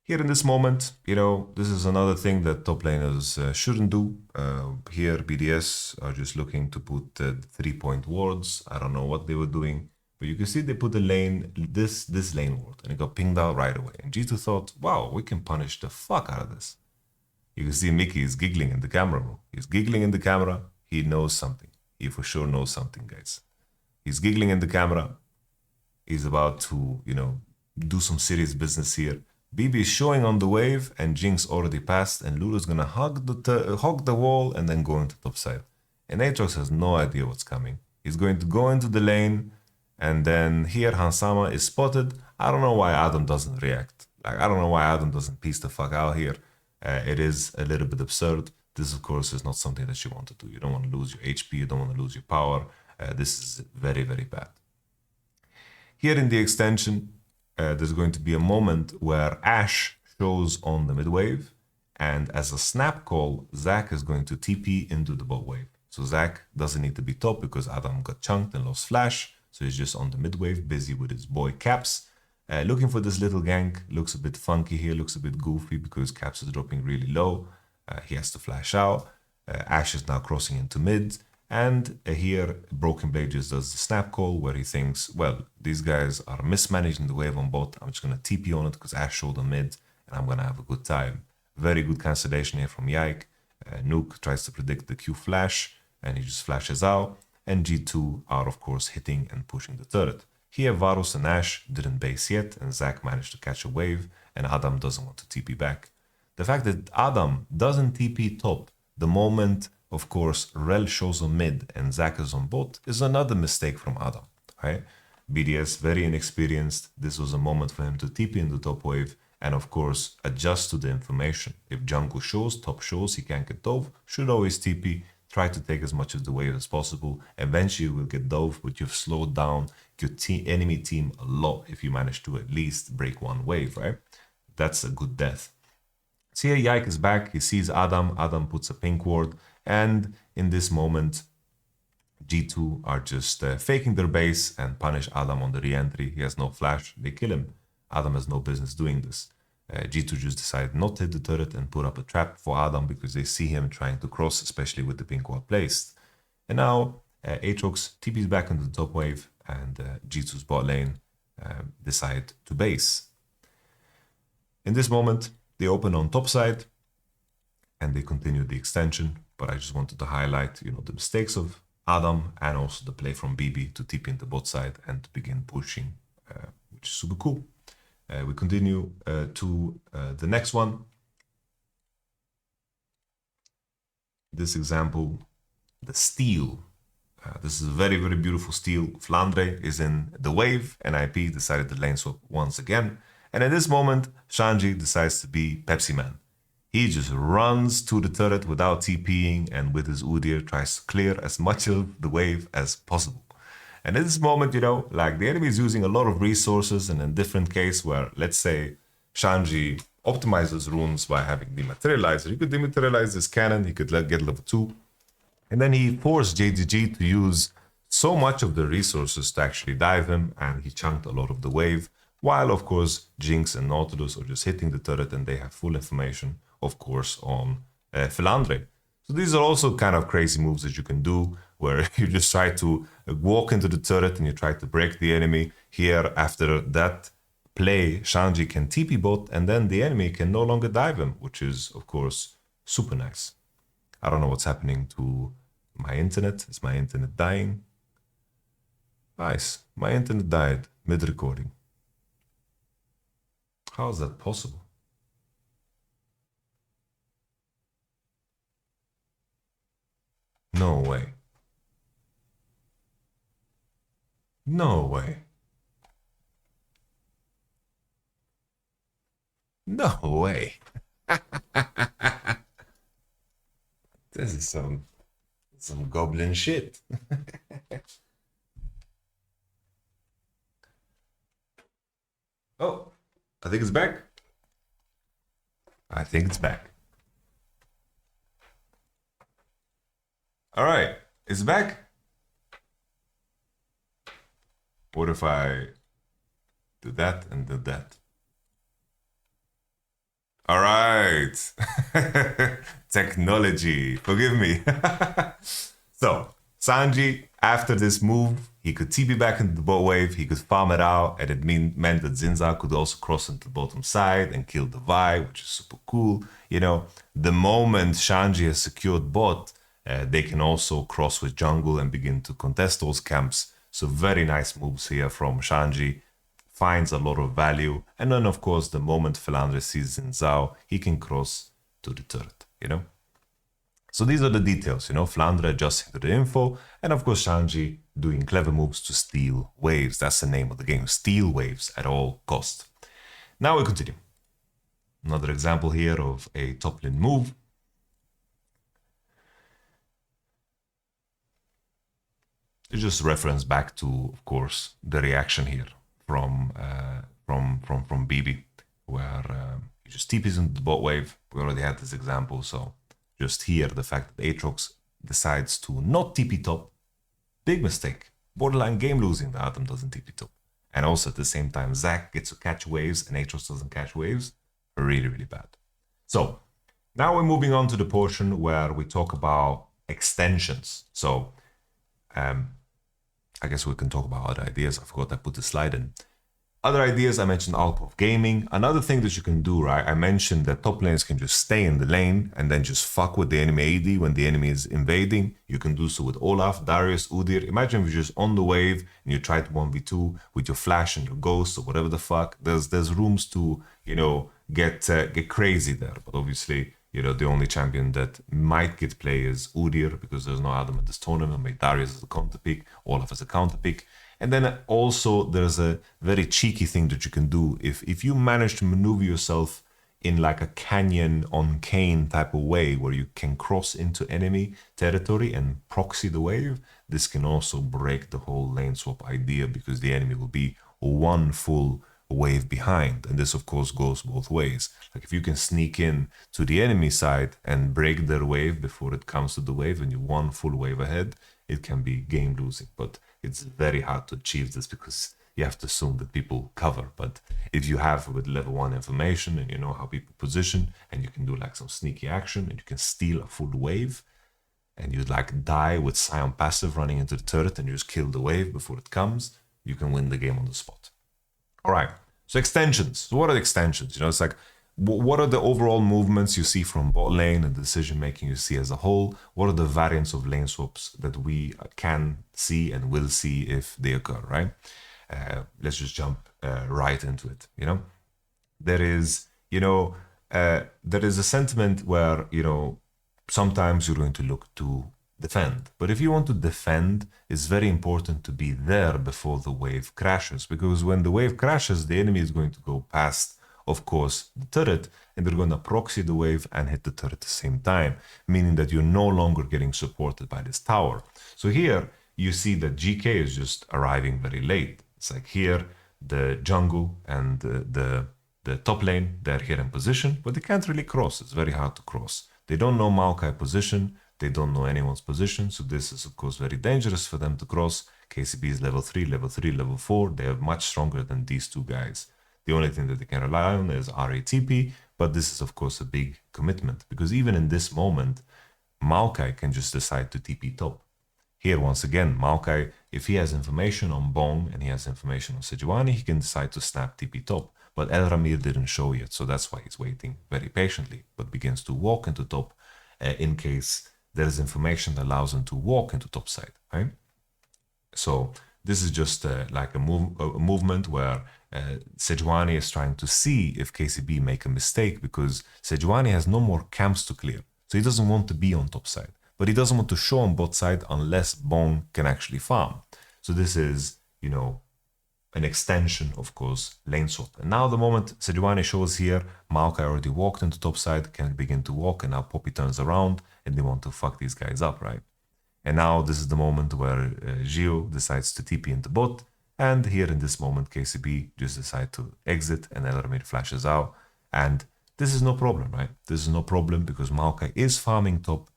Here in this moment, this is another thing that top laners shouldn't do. Here, BDS are just looking to put 3-point wards. I don't know what they were doing, but you can see they put the lane, this lane ward, and it got pinged out right away. And G2 thought, wow, we can punish the fuck out of this. You can see Mickey is giggling in the camera, bro. He's giggling in the camera. He knows something. He for sure knows something, guys. He's giggling in the camera. He's about to, do some serious business here. BB is showing on the wave, and Jinx already passed, and Lulu's gonna hug the wall and then go into top side. And Aatrox has no idea what's coming. He's going to go into the lane, and then here Hansama is spotted. I don't know why Adam doesn't react. I don't know why Adam doesn't piece the fuck out here. It is a little bit absurd. This, of course, is not something that you want to do. You don't want to lose your HP. You don't want to lose your power. This is very, very bad. Here in the extension, there's going to be a moment where Ashe shows on the mid wave, and as a snap call, Zac is going to TP into the bot wave. So Zac doesn't need to be top because Adam got chunked and lost flash, so he's just on the mid wave, busy with his boy Caps. Looking for this little gank. Looks a bit funky here, looks a bit goofy because Caps is dropping really low. He has to flash out. Ashe is now crossing into mid. And here, Broken Blade just does the snap call where he thinks, well, these guys are mismanaging the wave on bot. I'm just going to TP on it because Ashe showed on mid and I'm going to have a good time. Very good cancellation here from Yike. Nuke tries to predict the Q flash and he just flashes out. And G2 are, of course, hitting and pushing the turret. Here, Varus and Ashe didn't base yet, and Zac managed to catch a wave, and Adam doesn't want to TP back. The fact that Adam doesn't TP top the moment, of course, Rel shows on mid and Zac is on bot is another mistake from Adam, right? BDS, very inexperienced. This was a moment for him to TP in the top wave and, of course, adjust to the information. If jungle shows, top shows, he can't get dove, should always TP. Try to take as much of the wave as possible. Eventually, you will get dove, but you've slowed down your enemy team a lot if you manage to at least break one wave, right? That's a good death. So here, Yike is back. He sees Adam. Adam puts a pink ward. And in this moment, G2 are just faking their base and punish Adam on the re-entry. He has no flash. They kill him. Adam has no business doing this. G2 just decide not to hit the turret and put up a trap for Adam because they see him trying to cross, especially with the pink ward placed. And now Aatrox TP's back into the top wave and G2's bot lane decide to base. In this moment, they open on top side and they continue the extension. But I just wanted to highlight, the mistakes of Adam and also the play from BB to TP in the bot side and to begin pushing, which is super cool. We continue to the next one. This example, the steal. This is a very, very beautiful steal. Flandre is in the wave, and IP decided to lane swap once again. And at this moment, Shanji decides to be Pepsi Man. He just runs to the turret without TPing and with his Udyr tries to clear as much of the wave as possible. And in this moment, the enemy is using a lot of resources, and in a different case where, let's say, Shanji optimizes runes by having Dematerializer, he could dematerialize his cannon, he could get level 2, and then he forced JDG to use so much of the resources to actually dive him, and he chunked a lot of the wave, while, of course, Jinx and Nautilus are just hitting the turret, and they have full information, of course, on Philandre. So these are also kind of crazy moves that you can do where you just try to walk into the turret and you try to break the enemy. Here, after that play, Shanji can TP bot, and then the enemy can no longer dive him, which is, of course, super nice. I don't know what's happening to my internet. Is my internet dying? Nice. My internet died mid-recording. How is that possible? No way. No way. No way. This is some goblin shit. Oh, I think it's back. I think it's back. All right, it's back. What if I do that and do that? All right. Technology, forgive me. So, Sanji, after this move, he could TP back into the bot wave, he could farm it out, and it meant that Zinza could also cross into the bottom side and kill the Vi, which is super cool. You know, the moment Shanji has secured bot, they can also cross with jungle and begin to contest those camps. So very nice moves here from Shanji. Finds a lot of value. And then, of course, the moment Philandre sees Zinzao, he can cross to the turret, you know? So these are the details, you know, Philandre adjusting to the info, and of course Shanji doing clever moves to steal waves. That's the name of the game, steal waves at all cost. Now we continue. Another example here of a top lane move. It's just reference back to, of course, the reaction here from BB, where he just TPs into the bot wave. We already had this example, so just here, the fact that Aatrox decides to not TP top, big mistake. Borderline game losing, the Atom doesn't TP top. And also at the same time, Zac gets to catch waves and Aatrox doesn't catch waves. Really, really bad. So now we're moving on to the portion where we talk about extensions. So I guess we can talk about other ideas. I forgot I put the slide in. Other ideas, I mentioned Alpov Gaming. Another thing that you can do, right? I mentioned that top laners can just stay in the lane and then just fuck with the enemy AD when the enemy is invading. You can do so with Olaf, Darius, Udyr. Imagine if you're just on the wave and you try to 1v2 with your flash and your ghost or whatever the fuck. There's rooms to, you know, get crazy there. But obviously, you know, the only champion that might get play is Udyr because there's no Adam at this tournament. Make Darius as a counter pick, Olaf as a counter pick. And then also there's a very cheeky thing that you can do. If you manage to maneuver yourself in like a canyon on Kane type of way where you can cross into enemy territory and proxy the wave, this can also break the whole lane swap idea because the enemy will be one full wave behind. And this of course goes both ways. Like if you can sneak in to the enemy side and break their wave before it comes to the wave and you're one full wave ahead, it can be game losing. But it's very hard to achieve this because you have to assume that people cover. But if you have with level 1 information and you know how people position and you can do like some sneaky action and you can steal a full wave and you like die with Scion passive running into the turret and you just kill the wave before it comes, you can win the game on the spot. All right, so extensions. So what are the extensions? You know, it's like, what are the overall movements you see from bot lane and the decision making you see as a whole? What are the variants of lane swaps that we can see and will see if they occur, right? Let's just jump right into it. You know, there is, there is a sentiment where, you know, sometimes you're going to look to defend. But if you want to defend, it's very important to be there before the wave crashes, because when the wave crashes, the enemy is going to go past, of course, the turret, and they're going to proxy the wave and hit the turret at the same time, meaning that you're no longer getting supported by this tower. So here you see that GK is just arriving very late. It's like here, the jungle and the top lane, they're here in position, but they can't really cross. It's very hard to cross. They don't know Maokai position. They don't know anyone's position. So this is, of course, very dangerous for them to cross. KCB is level 3, level 4. They are much stronger than these two guys. The only thing that they can rely on is RATP, but this is, of course, a big commitment because even in this moment, Maokai can just decide to TP top. Here, once again, Maokai, if he has information on Bong and he has information on Sejuani, he can decide to snap TP top. But El Ramir didn't show yet, so that's why he's waiting very patiently, but begins to walk into top in case there is information that allows him to walk into top side, right? So this is just like a movement where Sejuani is trying to see if KCB make a mistake, because Sejuani has no more camps to clear. So he doesn't want to be on top side, but he doesn't want to show on bot side unless Bong can actually farm. So this is, you know, an extension, of course, Laneswap. And now the moment Sejuani shows here, Maokai already walked into top side, can begin to walk, and now Poppy turns around and they want to fuck these guys up, right? And now this is the moment where Gio decides to TP into bot, and here in this moment KCB just decide to exit and Elramir flashes out, and this is no problem, right? This is no problem because Maokai is farming top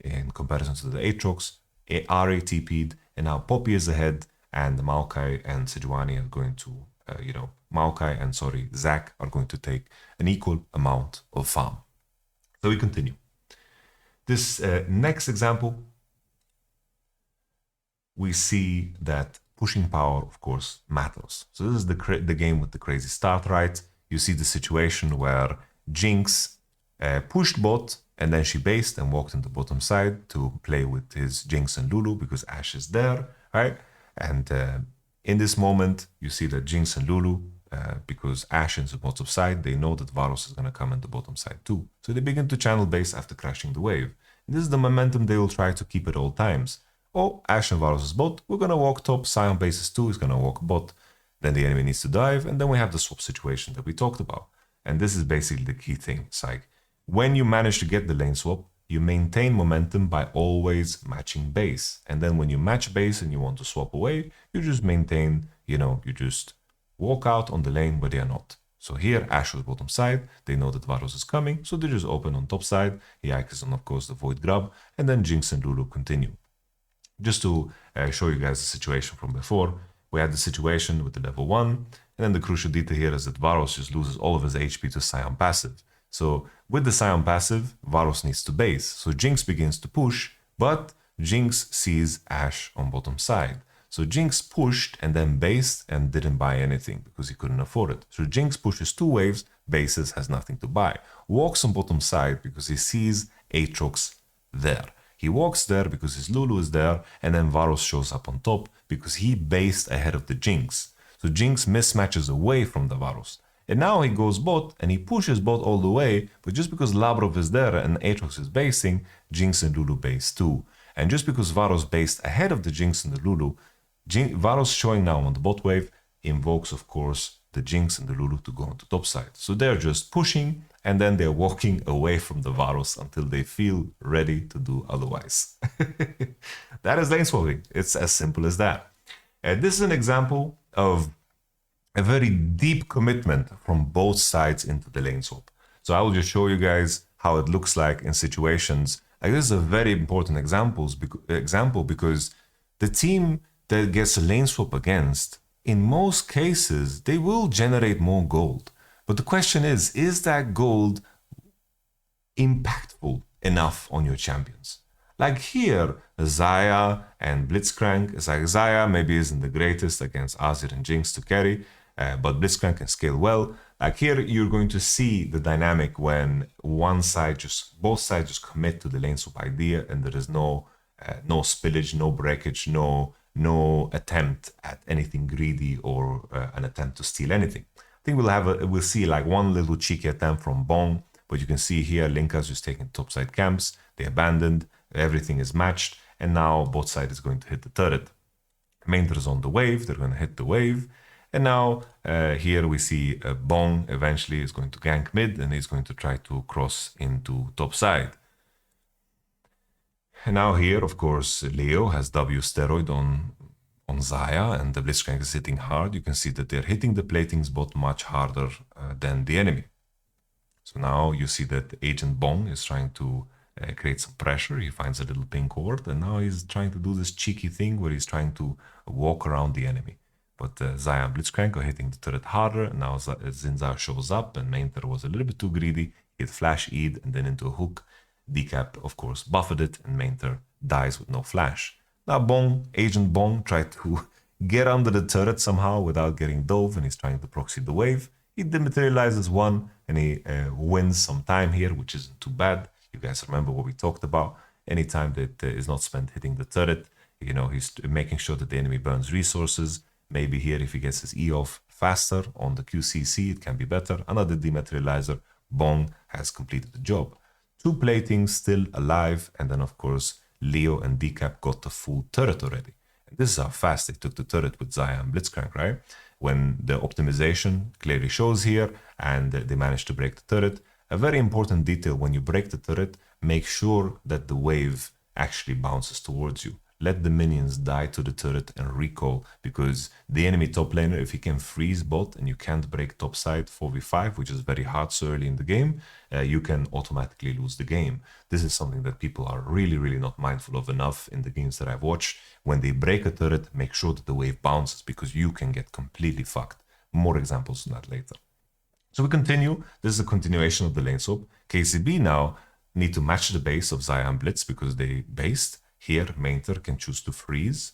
in comparison to the Aatrox, RA TP'd, and now Poppy is ahead, and Maokai and Sejuani are going to, Zac are going to take an equal amount of farm. So we continue. This next example, we see that pushing power, of course, matters. So this is the game with the crazy start, right? You see the situation where Jinx pushed bot, and then she based and walked into bottom side to play with his Jinx and Lulu because Ashe is there, right? And in this moment, you see that Jinx and Lulu, because Ashe is the bottom side, they know that Varus is going to come in the bottom side too. So they begin to channel base after crashing the wave. And this is the momentum they will try to keep at all times. Oh, Ashe and Varus is bot, we're going to walk top, Sion bases 2 is going to walk bot, then the enemy needs to dive, and then we have the swap situation that we talked about. And this is basically the key thing. It's like, when you manage to get the lane swap, you maintain momentum by always matching base. And then when you match base and you want to swap away, you just maintain, you just walk out on the lane where they are not. So here, Ashe was bottom side, they know that Varus is coming, so they just open on top side, Yike is on, of course, the Void Grab, and then Jinx and Lulu continue. Just to show you guys the situation from before, we had the situation with the level 1, and then the crucial detail here is that Varus just loses all of his HP to Sion passive. So with the Sion passive, Varus needs to base. So Jinx begins to push, but Jinx sees Ashe on bottom side. So Jinx pushed and then based and didn't buy anything because he couldn't afford it. So Jinx pushes 2 waves, bases, has nothing to buy. Walks on bottom side because he sees Aatrox there. He walks there because his Lulu is there, and then Varus shows up on top because he based ahead of the Jinx. So Jinx mismatches away from the Varus. And now he goes bot and he pushes bot all the way, but just because Labrov is there and Aatrox is basing, Jinx and Lulu base too. And just because Varus based ahead of the Jinx and the Lulu, Varus showing now on the bot wave invokes, of course, the Jinx and the Lulu to go on the top side. So they're just pushing, and then they're walking away from the Varus until they feel ready to do otherwise. That is lane swapping. It's as simple as that. And this is an example of a very deep commitment from both sides into the lane swap. So I will just show you guys how it looks like in situations. Like, this is a very important example because the team that gets a lane swap against, in most cases, they will generate more gold. But the question is that gold impactful enough on your champions? Like here, Xayah and Blitzcrank, it's like Xayah maybe isn't the greatest against Azir and Jinx to carry, but Blitzcrank can scale well. Like here, you're going to see the dynamic when both sides just commit to the lane swap idea, and there is no spillage, no breakage, no attempt at anything greedy or an attempt to steal anything. I think we'll see like one little cheeky attempt from Bong, but you can see here Linka's just taking topside camps, they abandoned, everything is matched, and now both side is going to hit the turret. Mainter is on the wave, they're going to hit the wave, and now here we see Bong eventually is going to gank mid, and he's going to try to cross into top side. And now here, of course, Leo has W steroid on Xayah, and the Blitzcrank is hitting hard. You can see that they're hitting the platings bot much harder than the enemy. So now you see that Agent Bong is trying to create some pressure. He finds a little pink ward, and now he's trying to do this cheeky thing where he's trying to walk around the enemy. But Xayah and Blitzcrank are hitting the turret harder, and now Zinzao shows up, and Mainter was a little bit too greedy. He had flash E'd and then into a hook. Decap, of course, buffeted it, and Mainter dies with no flash. Now Bong, Agent Bong, tried to get under the turret somehow without getting dove, and he's trying to proxy the wave. He dematerializes one, and he wins some time here, which isn't too bad. You guys remember what we talked about. Any time that is not spent hitting the turret, you know, he's making sure that the enemy burns resources. Maybe here, if he gets his E off faster on the QCC, it can be better. Another dematerializer. Bong has completed the job. Two platings still alive, and then of course Leo and Decap got the full turret already. And this is how fast they took the turret with Xayah and Blitzcrank, right? When the optimization clearly shows here, and they managed to break the turret. A very important detail: when you break the turret, make sure that the wave actually bounces towards you. Let the minions die to the turret and recall, because the enemy top laner, if he can freeze bot and you can't break top side 4v5, which is very hard so early in the game, you can automatically lose the game. This is something that people are really not mindful of enough in the games that I've watched. When they break a turret, make sure that the wave bounces, because you can get completely fucked. More examples on that later. So we continue. This is a continuation of the Laneswap. KCB now need to match the base of Xayah and Blitz because they based. Here, Mainter can choose to freeze,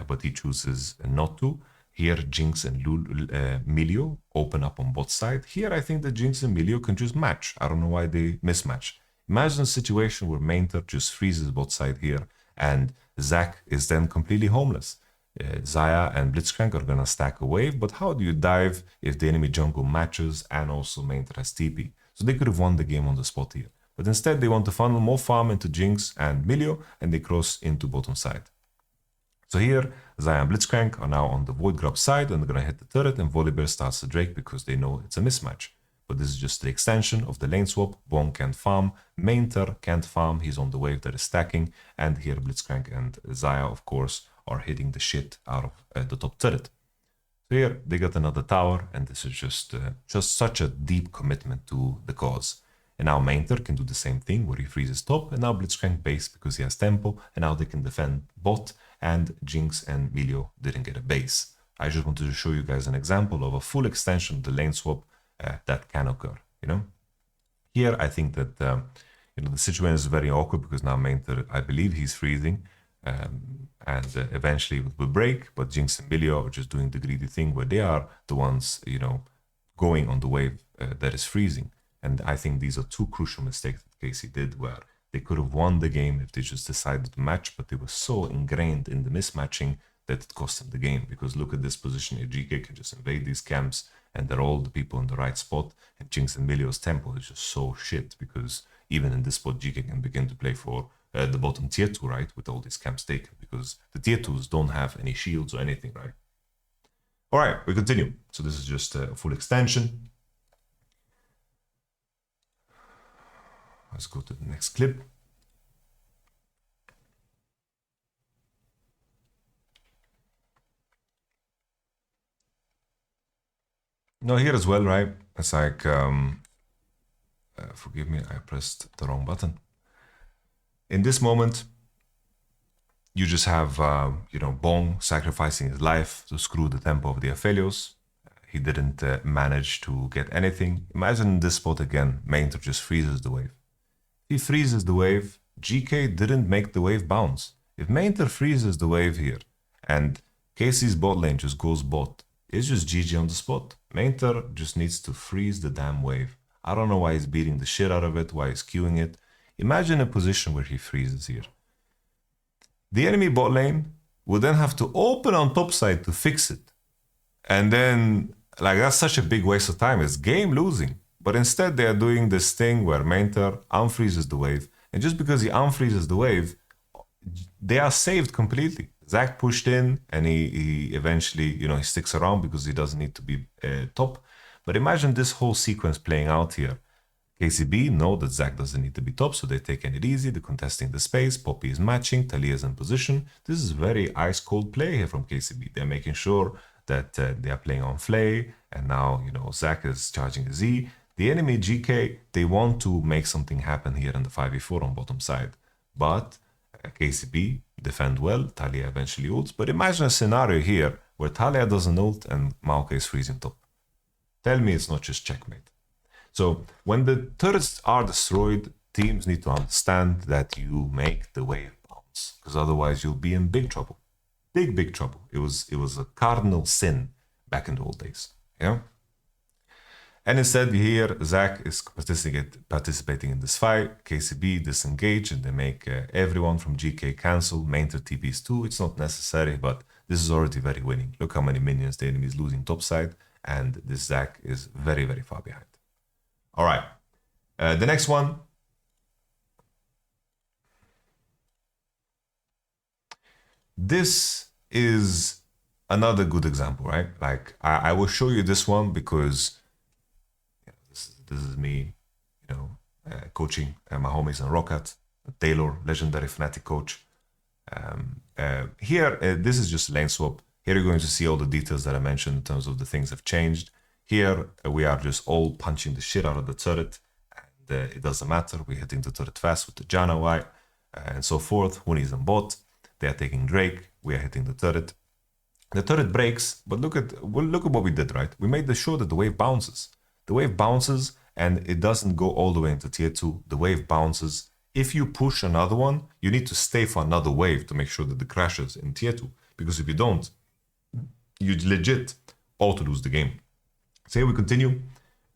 but he chooses not to. Here, Jinx and Milio open up on bot side. Here, I think that Jinx and Milio can just match. I don't know why they mismatch. Imagine a situation where Mainter just freezes bot side here, and Zac is then completely homeless. Xayah and Blitzcrank are gonna stack a wave, but how do you dive if the enemy jungle matches and also Mainter has TP? So they could have won the game on the spot here. But instead, they want to funnel more farm into Jinx and Milio, and they cross into bottom side. So here, Xayah and Blitzcrank are now on the Void Grub side, and they're going to hit the turret, and Volibear starts the Drake because they know it's a mismatch. But this is just the extension of the lane swap. Bong can't farm, Mainter can't farm, he's on the wave that is stacking, and here Blitzcrank and Xayah, of course, are hitting the shit out of the top turret. So here, they got another tower, and this is just such a deep commitment to the cause. And now Mainter can do the same thing where he freezes top, and now Blitzcrank base because he has tempo, and now they can defend bot, and Jinx and Milio didn't get a base. I just wanted to show you guys an example of a full extension of the lane swap that can occur, you know? Here, I think that, you know, the situation is very awkward because now Mainter, I believe he's freezing, and eventually it will break, but Jinx and Milio are just doing the greedy thing where they are the ones, you know, going on the wave that is freezing. And I think these are two crucial mistakes that Casey did, where they could have won the game if they just decided to match, but they were so ingrained in the mismatching that it cost them the game. Because look at this position here, GK can just invade these camps, and they're all the people in the right spot, and Jinx and Milio's tempo is just so shit, because even in this spot, GK can begin to play for the bottom tier 2, right, with all these camps taken, because the tier 2s don't have any shields or anything, right? All right, we continue. So this is just a full extension. Let's go to the next clip. Now here as well, right? It's like, forgive me, I pressed the wrong button. In this moment, you just have, you know, Bong sacrificing his life to screw the tempo of the Aphelios. He didn't manage to get anything. Imagine this spot again, Mainter just freezes the wave. He freezes the wave, GK didn't make the wave bounce. If Mainter freezes the wave here, and Casey's bot lane just goes bot, it's just GG on the spot. Mainter just needs to freeze the damn wave. I don't know why he's beating the shit out of it, why he's queuing it. Imagine a position where he freezes here. The enemy bot lane would then have to open on top side to fix it. And then, like, that's such a big waste of time. It's game losing. But instead, they are doing this thing where Mainter unfreezes the wave. And just because he unfreezes the wave, they are saved completely. Zac pushed in, and he eventually, you know, he sticks around because he doesn't need to be top. But imagine this whole sequence playing out here. KCB know that Zac doesn't need to be top, so they're taking it easy. They're contesting the space. Poppy is matching. Talia is in position. This is very ice-cold play here from KCB. They're making sure that they are playing on Flay. And now, you know, Zac is charging a Z. The enemy GK, they want to make something happen here in the 5v4 on bottom side. But KCB defend well, Talia eventually ults. But imagine a scenario here where Talia doesn't ult and Maoka is freezing top. Tell me it's not just checkmate. So when the turrets are destroyed, teams need to understand that you make the wave bounce. bots, because otherwise you'll be in big trouble. Big trouble. It was a cardinal sin back in the old days. Yeah. And instead here, Zach is participating in this fight. KCB disengage, and they make everyone from GK cancel. Mainter TPs too. It's not necessary, but this is already very winning. Look how many minions the enemy is losing topside, and this Zach is very far behind. All right. The next one. This is another good example, right? Like I will show you this one because this is me, coaching my homies in Rocket, Taylor, legendary Fnatic coach. Here, this is just Laneswap. Here you're going to see all the details that I mentioned in terms of the things have changed. Here we are just all punching the shit out of the turret, and it doesn't matter. We're hitting the turret fast with the Janna Y and so forth. Hoonies and bot. They are taking Drake. We are hitting the turret. The turret breaks, but look at what we did, right? We made sure that the wave bounces. The wave bounces and it doesn't go all the way into tier 2. The wave bounces. If you push another one, you need to stay for another wave to make sure that it crashes in tier 2. Because if you don't, you legit auto lose the game. So here we continue.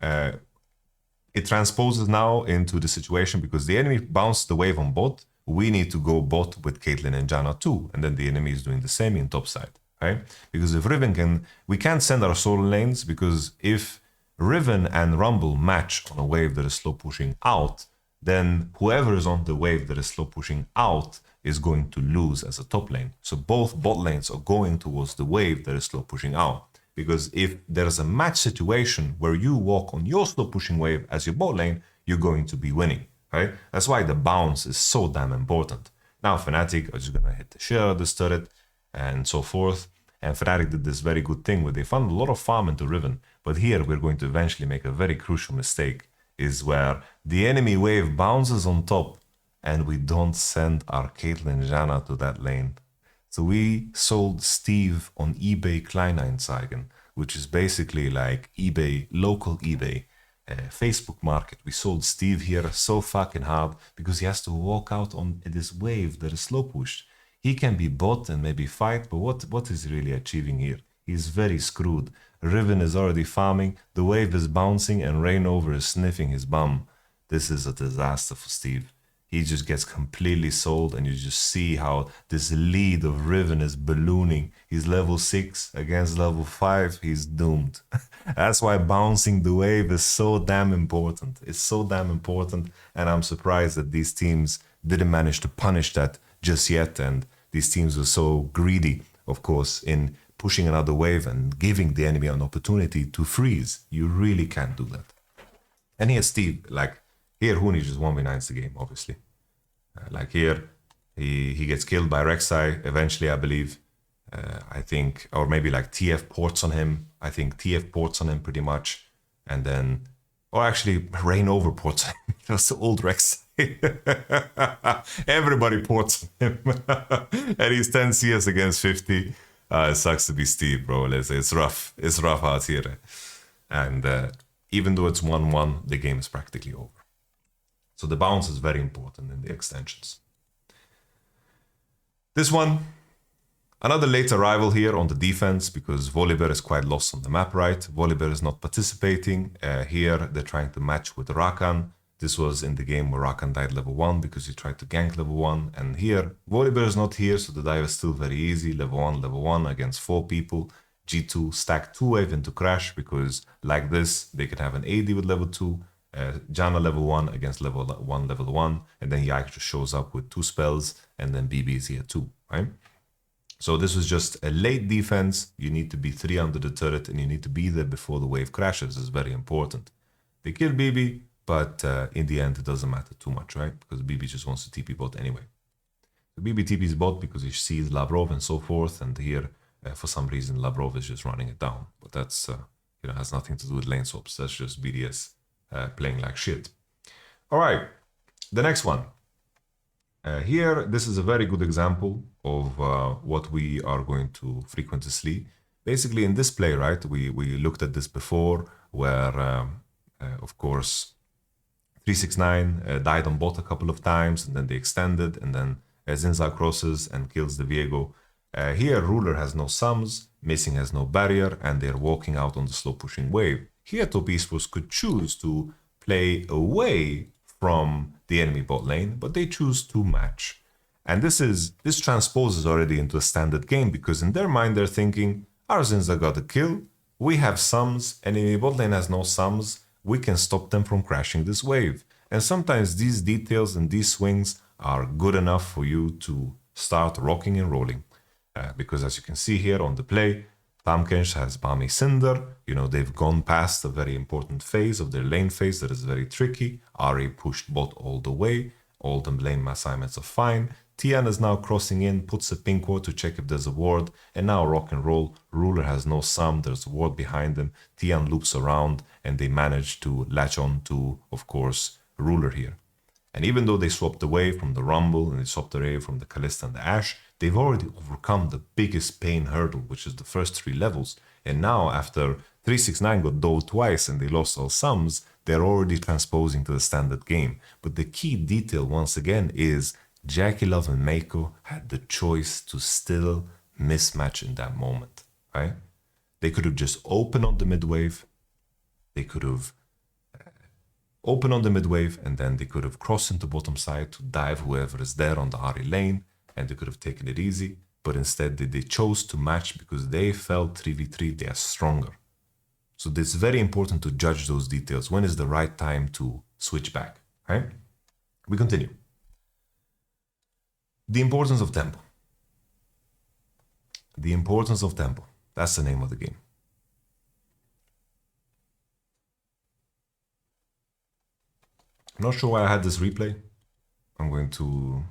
It transposes now into the situation because the enemy bounced the wave on bot. We need to go bot with Caitlyn and Janna too. And then the enemy is doing the same in top side, right? Because if Riven we can't send our solo lanes, because if Riven and Rumble match on a wave that is slow pushing out, then whoever is on the wave that is slow pushing out is going to lose as a top lane. So both bot lanes are going towards the wave that is slow pushing out. Because if there's a match situation where you walk on your slow pushing wave as your bot lane, you're going to be winning, right? That's why the bounce is so damn important. Now Fnatic are just gonna hit the shit out of this turret and so forth. And Fnatic did this very good thing where they found a lot of farm into Riven. But here we're going to eventually make a very crucial mistake, is where the enemy wave bounces on top and we don't send our Caitlyn Janna to that lane. So we sold Steve on eBay Kleinanzeigen, which is basically like eBay, local eBay, Facebook market. We sold Steve here so fucking hard because he has to walk out on this wave that is slow pushed. He can be bot and maybe fight, but what is he really achieving here? He's very screwed. Riven is already farming, the wave is bouncing, and Rainover is sniffing his bum. This is a disaster for Steve. He just gets completely sold, and you just see how this lead of Riven is ballooning. He's level 6 against level 5, he's doomed. That's why bouncing the wave is so damn important. It's so damn important, and I'm surprised that these teams didn't manage to punish that just yet, and these teams were so greedy, of course, in pushing another wave and giving the enemy an opportunity to freeze. You really can't do that. And here Steve, like, here Hooney just 1v9s the game, obviously. Like here, he gets killed by Rek'Sai eventually, I believe. I think, or maybe like TF ports on him. I think TF ports on him pretty much. And then, or actually Rainover ports on him. That's the old Rek'Sai. Everybody ports on him. And he's 10 CS against 50. It sucks to be Steve, bro. It's rough. It's rough out here. And even though it's 1-1, the game is practically over. So the bounce is very important in the extensions. This one, another late arrival here on the defense because Volibear is quite lost on the map, right? Volibear is not participating. Here they're trying to match with Rakan. This was in the game where Rakan died level 1 because he tried to gank level 1. And here, Volibear is not here, so the dive is still very easy. Level 1 against 4 people. G2 stack 2 wave into Crash because like this, they can have an AD with level 2. Janna level 1 against level 1, and then Yike just shows up with 2 spells, and then BB is here too, right? So this was just a late defense. You need to be 3 under the turret, and you need to be there before the wave crashes. It's very important. They kill BB, but in the end, it doesn't matter too much, right? Because BB just wants to TP bot anyway. So BB TPs bot because he sees Lavrov and so forth, and here, for some reason, Lavrov is just running it down. But that's, has nothing to do with lane swaps. That's just BDS. Playing like shit. All right, the next one. Here, this is a very good example of what we are going to frequently see. Basically, in this play, right, we looked at this before, where, of course, 369 died on bot a couple of times, and then they extended, and then Zinza crosses and kills the Viego. Here, Ruler has no sums, Missing has no barrier, and they're walking out on the slow pushing wave. Here, Top Esports could choose to play away from the enemy bot lane, but they choose to match. And this transposes already into a standard game, because in their mind they're thinking, our Zinza got a kill, we have sums, enemy bot lane has no sums, we can stop them from crashing this wave. And sometimes these details and these swings are good enough for you to start rocking and rolling. Because as you can see here on the play, Tamkench has Bami Cinder. You know, they've gone past a very important phase of their lane phase that is very tricky. Ari pushed bot all the way. All the lane assignments are fine. Tian is now crossing in, puts a pink ward to check if there's a ward, and now rock and roll. Ruler has no sum, there's a ward behind him. Tian loops around, and they manage to latch on to, of course, Ruler here. And even though they swapped away from the Rumble and they swapped away from the Kalista and the Ashe, they've already overcome the biggest pain hurdle, which is the first 3 levels. And now, after 369 got dove twice and they lost all sums, they're already transposing to the standard game. But the key detail, once again, is Jackie Love and Meiko had the choice to still mismatch in that moment, right? They could have just opened on the mid wave. They could have open on the mid wave, and then they could have crossed into bottom side to dive whoever is there on the Ahri lane, and they could have taken it easy. But instead, they chose to match because they felt 3v3, they are stronger. So it's very important to judge those details. When is the right time to switch back, right? We continue. The importance of tempo. The importance of tempo. That's the name of the game. I'm not sure why I had this replay. I'm going to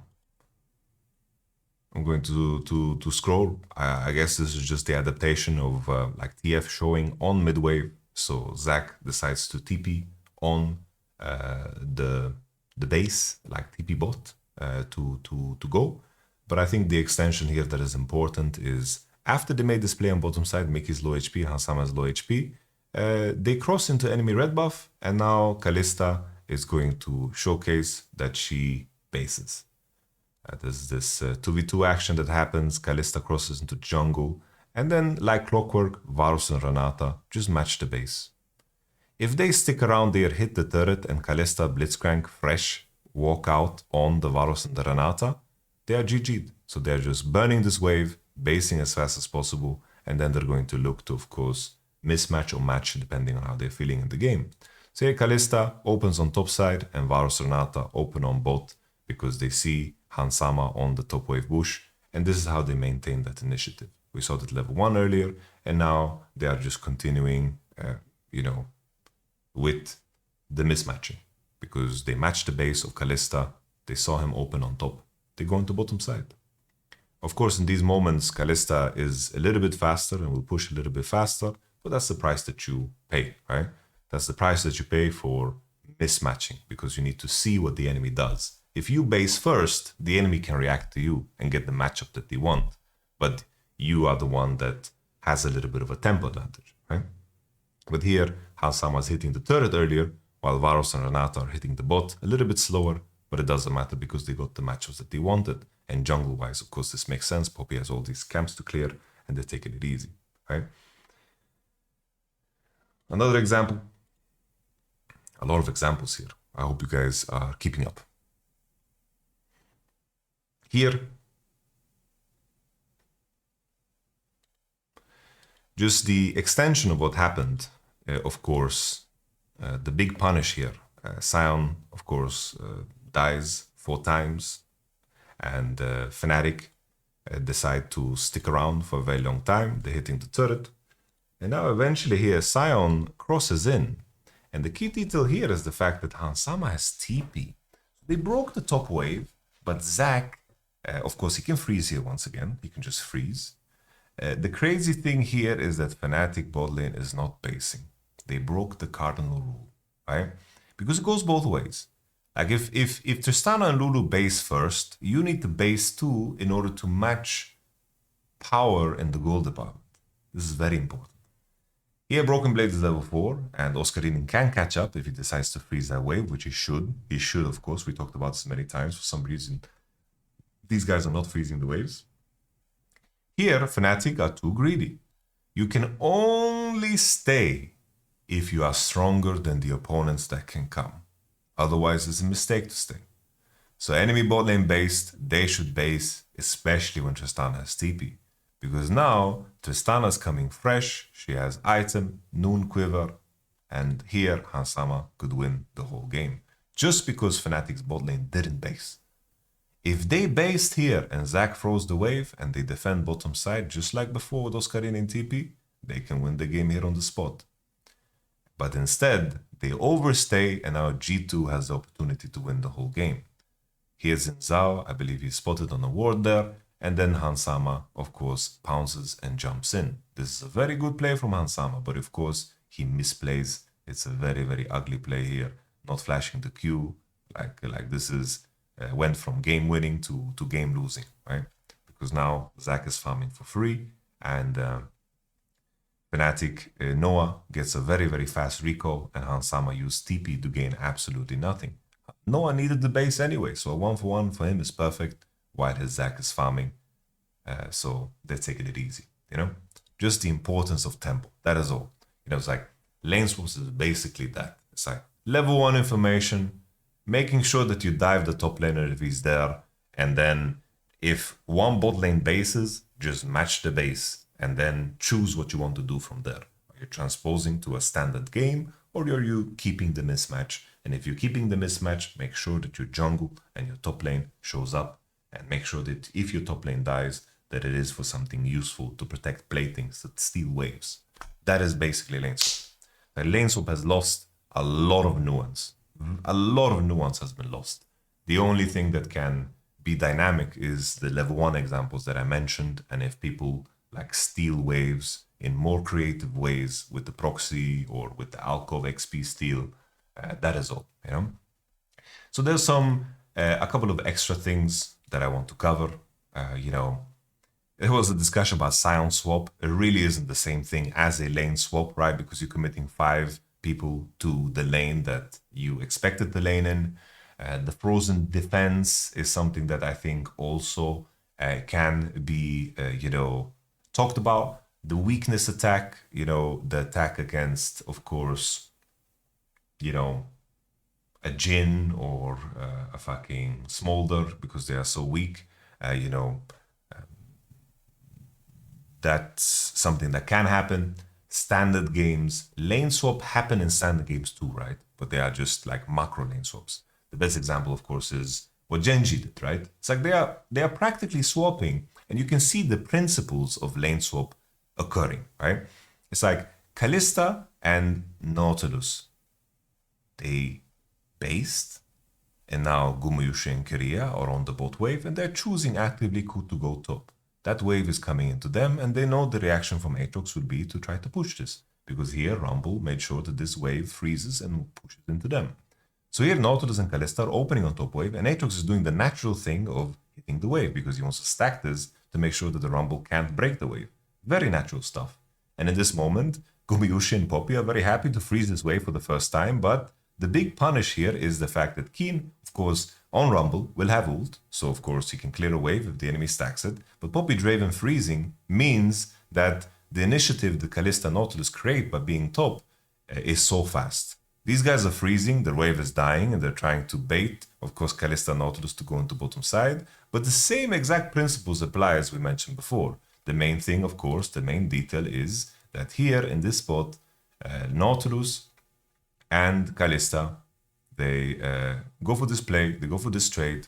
scroll. I guess this is just the adaptation of like TF showing on mid wave. So Zach decides to TP on the base, like TP bot, to go. But I think the extension here that is important is after they made this play on bottom side, Mickey's low HP, Hansama's low HP, they cross into enemy red buff, and now Kalista is going to showcase that she bases. There's this 2v2 action that happens, Kalista crosses into jungle, and then, like clockwork, Varus and Renata just match the base. If they stick around there, hit the turret, and Kalista Blitzcrank fresh walk out on the Varus and the Renata, they are GG'd. So they're just burning this wave, basing as fast as possible, and then they're going to look to, of course, mismatch or match depending on how they're feeling in the game. So here Kalista opens on top side and Varus Renata open on bot because they see Hansama on the top wave bush, and this is how they maintain that initiative. We saw that level 1 earlier, and now they are just continuing, with the mismatching because they matched the base of Kalista, they saw him open on top, they go into bottom side. Of course, in these moments, Kalista is a little bit faster and will push a little bit faster, but that's the price that you pay, right? That's the price that you pay for mismatching because you need to see what the enemy does. If you base first, the enemy can react to you and get the matchup that they want. But you are the one that has a little bit of a tempo advantage, right? But here, Hansama is hitting the turret earlier, while Varus and Renata are hitting the bot a little bit slower, but it doesn't matter because they got the matchups that they wanted. And jungle-wise, of course, this makes sense. Poppy has all these camps to clear, and they're taking it easy, right? Another example. A lot of examples here. I hope you guys are keeping up. Here, just the extension of what happened, of course, the big punish here. Sion, of course, dies 4 times, and Fnatic decide to stick around for a very long time. They're hitting the turret. And now eventually here, Sion crosses in. And the key detail here is the fact that Hansama has TP. They broke the top wave, but Zac, of course, he can freeze here once again. He can just freeze. The crazy thing here is that Fnatic bot lane is not basing. They broke the cardinal rule, right? Because it goes both ways. Like if Tristana and Lulu base first, you need to base too in order to match power in the gold department. This is very important. Here, Broken Blade is level 4, and Oscarinin can catch up if he decides to freeze that wave, which he should. He should, of course. We talked about this many times. For some reason, These guys are not freezing the waves. Here, Fnatic are too greedy. You can only stay if you are stronger than the opponents that can come. Otherwise, it's a mistake to stay. So enemy bot lane based, they should base, especially when Tristana has TP. Because now, Tristana's coming fresh, she has item, Noon Quiver, and here Hansama could win the whole game. Just because Fnatic's bot lane didn't base. If they based here and Zac froze the wave and they defend bottom side, just like before with Oscarine and TP, they can win the game here on the spot. But instead, they overstay and now G2 has the opportunity to win the whole game. Here's in Zhao, I believe he's spotted on a ward there, and then Hansama, of course, pounces and jumps in. This is a very good play from Hansama, but of course, he misplays. It's a very, very ugly play here, not flashing the Q, like this is, went from game winning to game losing, right? Because now Zac is farming for free, and Fnatic Noah gets a very, very fast recall, and Hansama used TP to gain absolutely nothing. Noah needed the base anyway, so a 1-for-1 for him is perfect, while his Zac is farming. So they're taking it easy, you know? Just the importance of tempo, that is all. You know, it's like, Laneswaps is basically that. It's like, level 1 information, making sure that you dive the top laner if he's there, and then if one bot lane bases, just match the base, and then choose what you want to do from there. Are you transposing to a standard game, or are you keeping the mismatch? And if you're keeping the mismatch, make sure that your jungle and your top lane shows up, and make sure that if your top lane dies, that it is for something useful to protect playthings that steal waves. That is basically Laneswap. Laneswap has lost a lot of nuance. A lot of nuance has been lost. The only thing that can be dynamic is the level 1 examples that I mentioned, and if people like steal waves in more creative ways with the proxy or with the Alcove XP steal, that is all, you know? So there's a couple of extra things that I want to cover. You know, there was a discussion about Scion swap. It really isn't the same thing as a lane swap, right? Because you're committing 5 people to the lane that you expected the lane in. The frozen defense is something that I think also can be, you know, talked about. The weakness attack, you know, the attack against, of course, you know, a Jhin or a fucking Smolder because they are so weak, you know, that's something that can happen. Standard games, lane swap happen in standard games too, right? But they are just like macro lane swaps. The best example, of course, is what Genji did, right? It's like they are practically swapping, and you can see the principles of lane swap occurring, right? It's like Kalista and Nautilus, they based, and now Gumayushi and Korea are on the bot wave, and they're choosing actively who to go top. That wave is coming into them, and they know the reaction from Aatrox would be to try to push this, because here Rumble made sure that this wave freezes and pushes into them. So here Nautilus and Kalista are opening on top wave, and Aatrox is doing the natural thing of hitting the wave, because he wants to stack this to make sure that the Rumble can't break the wave. Very natural stuff. And in this moment, Gumayushi and Poppy are very happy to freeze this wave for the first time, but the big punish here is the fact that Keen, of course, on Rumble will have ult, so of course he can clear a wave if the enemy stacks it, but Poppy Draven freezing means that the initiative the Kalista Nautilus create by being top is so fast. These guys are freezing, the wave is dying, and they're trying to bait, of course, Kalista Nautilus to go into bottom side, but the same exact principles apply as we mentioned before. The main thing, of course, the main detail is that here in this spot, Nautilus and Kalista, they go for this play, they go for this trade.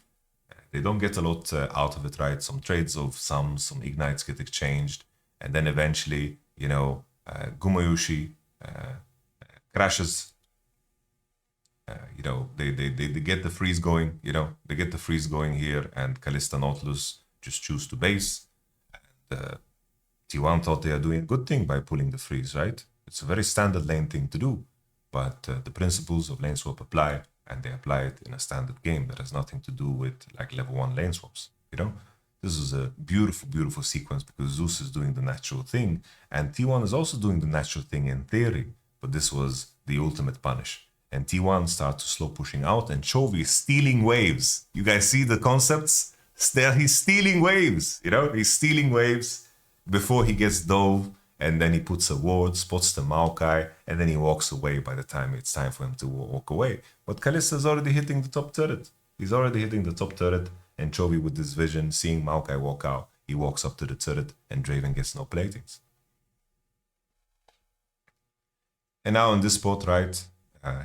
They don't get a lot out of it, right? Some trades of some ignites get exchanged. And then eventually, you know, Gumayushi crashes. You know, they get the freeze going, you know, they get the freeze going here. And Kalista Nautilus just choose to base. And T1 thought they are doing a good thing by pulling the freeze, right? It's a very standard lane thing to do. But the principles of lane swap apply, and they apply it in a standard game that has nothing to do with like level 1 lane swaps, you know? This is a beautiful, beautiful sequence because Zeus is doing the natural thing, and T1 is also doing the natural thing in theory, but this was the ultimate punish. And T1 starts to slow pushing out, and Chovy is stealing waves. You guys see the concepts? He's stealing waves, you know? He's stealing waves before he gets dove, and then he puts a ward, spots the Maokai, and then he walks away by the time it's time for him to walk away. But Kalista's already hitting the top turret. He's already hitting the top turret, and Chovy with this vision, seeing Maokai walk out, he walks up to the turret, and Draven gets no platings. And now in this spot, right,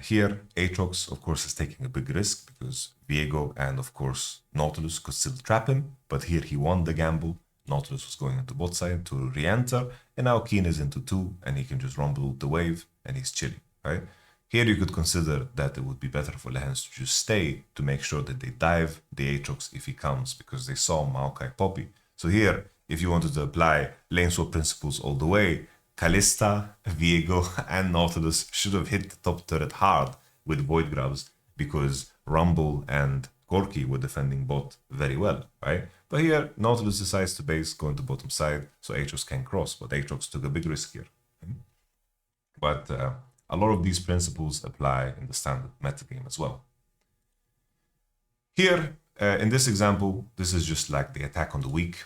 here, Aatrox, of course, is taking a big risk because Viego and, of course, Nautilus could still trap him. But here he won the gamble. Nautilus was going into bot side to re-enter. And now Keen is into 2 and he can just rumble the wave and he's chilling, right? Here you could consider that it would be better for Lehens to just stay to make sure that they dive the Aatrox if he comes because they saw Maokai Poppy. So here, if you wanted to apply Laneswap principles all the way, Kalista, Viego, and Nautilus should have hit the top turret hard with Void Grabs because Rumble and Corki were defending bot very well, right? But here, Nautilus decides to base, go into bottom side, so Aatrox can cross, but Aatrox took a big risk here. But a lot of these principles apply in the standard metagame as well. Here, in this example, this is just like the attack on the week.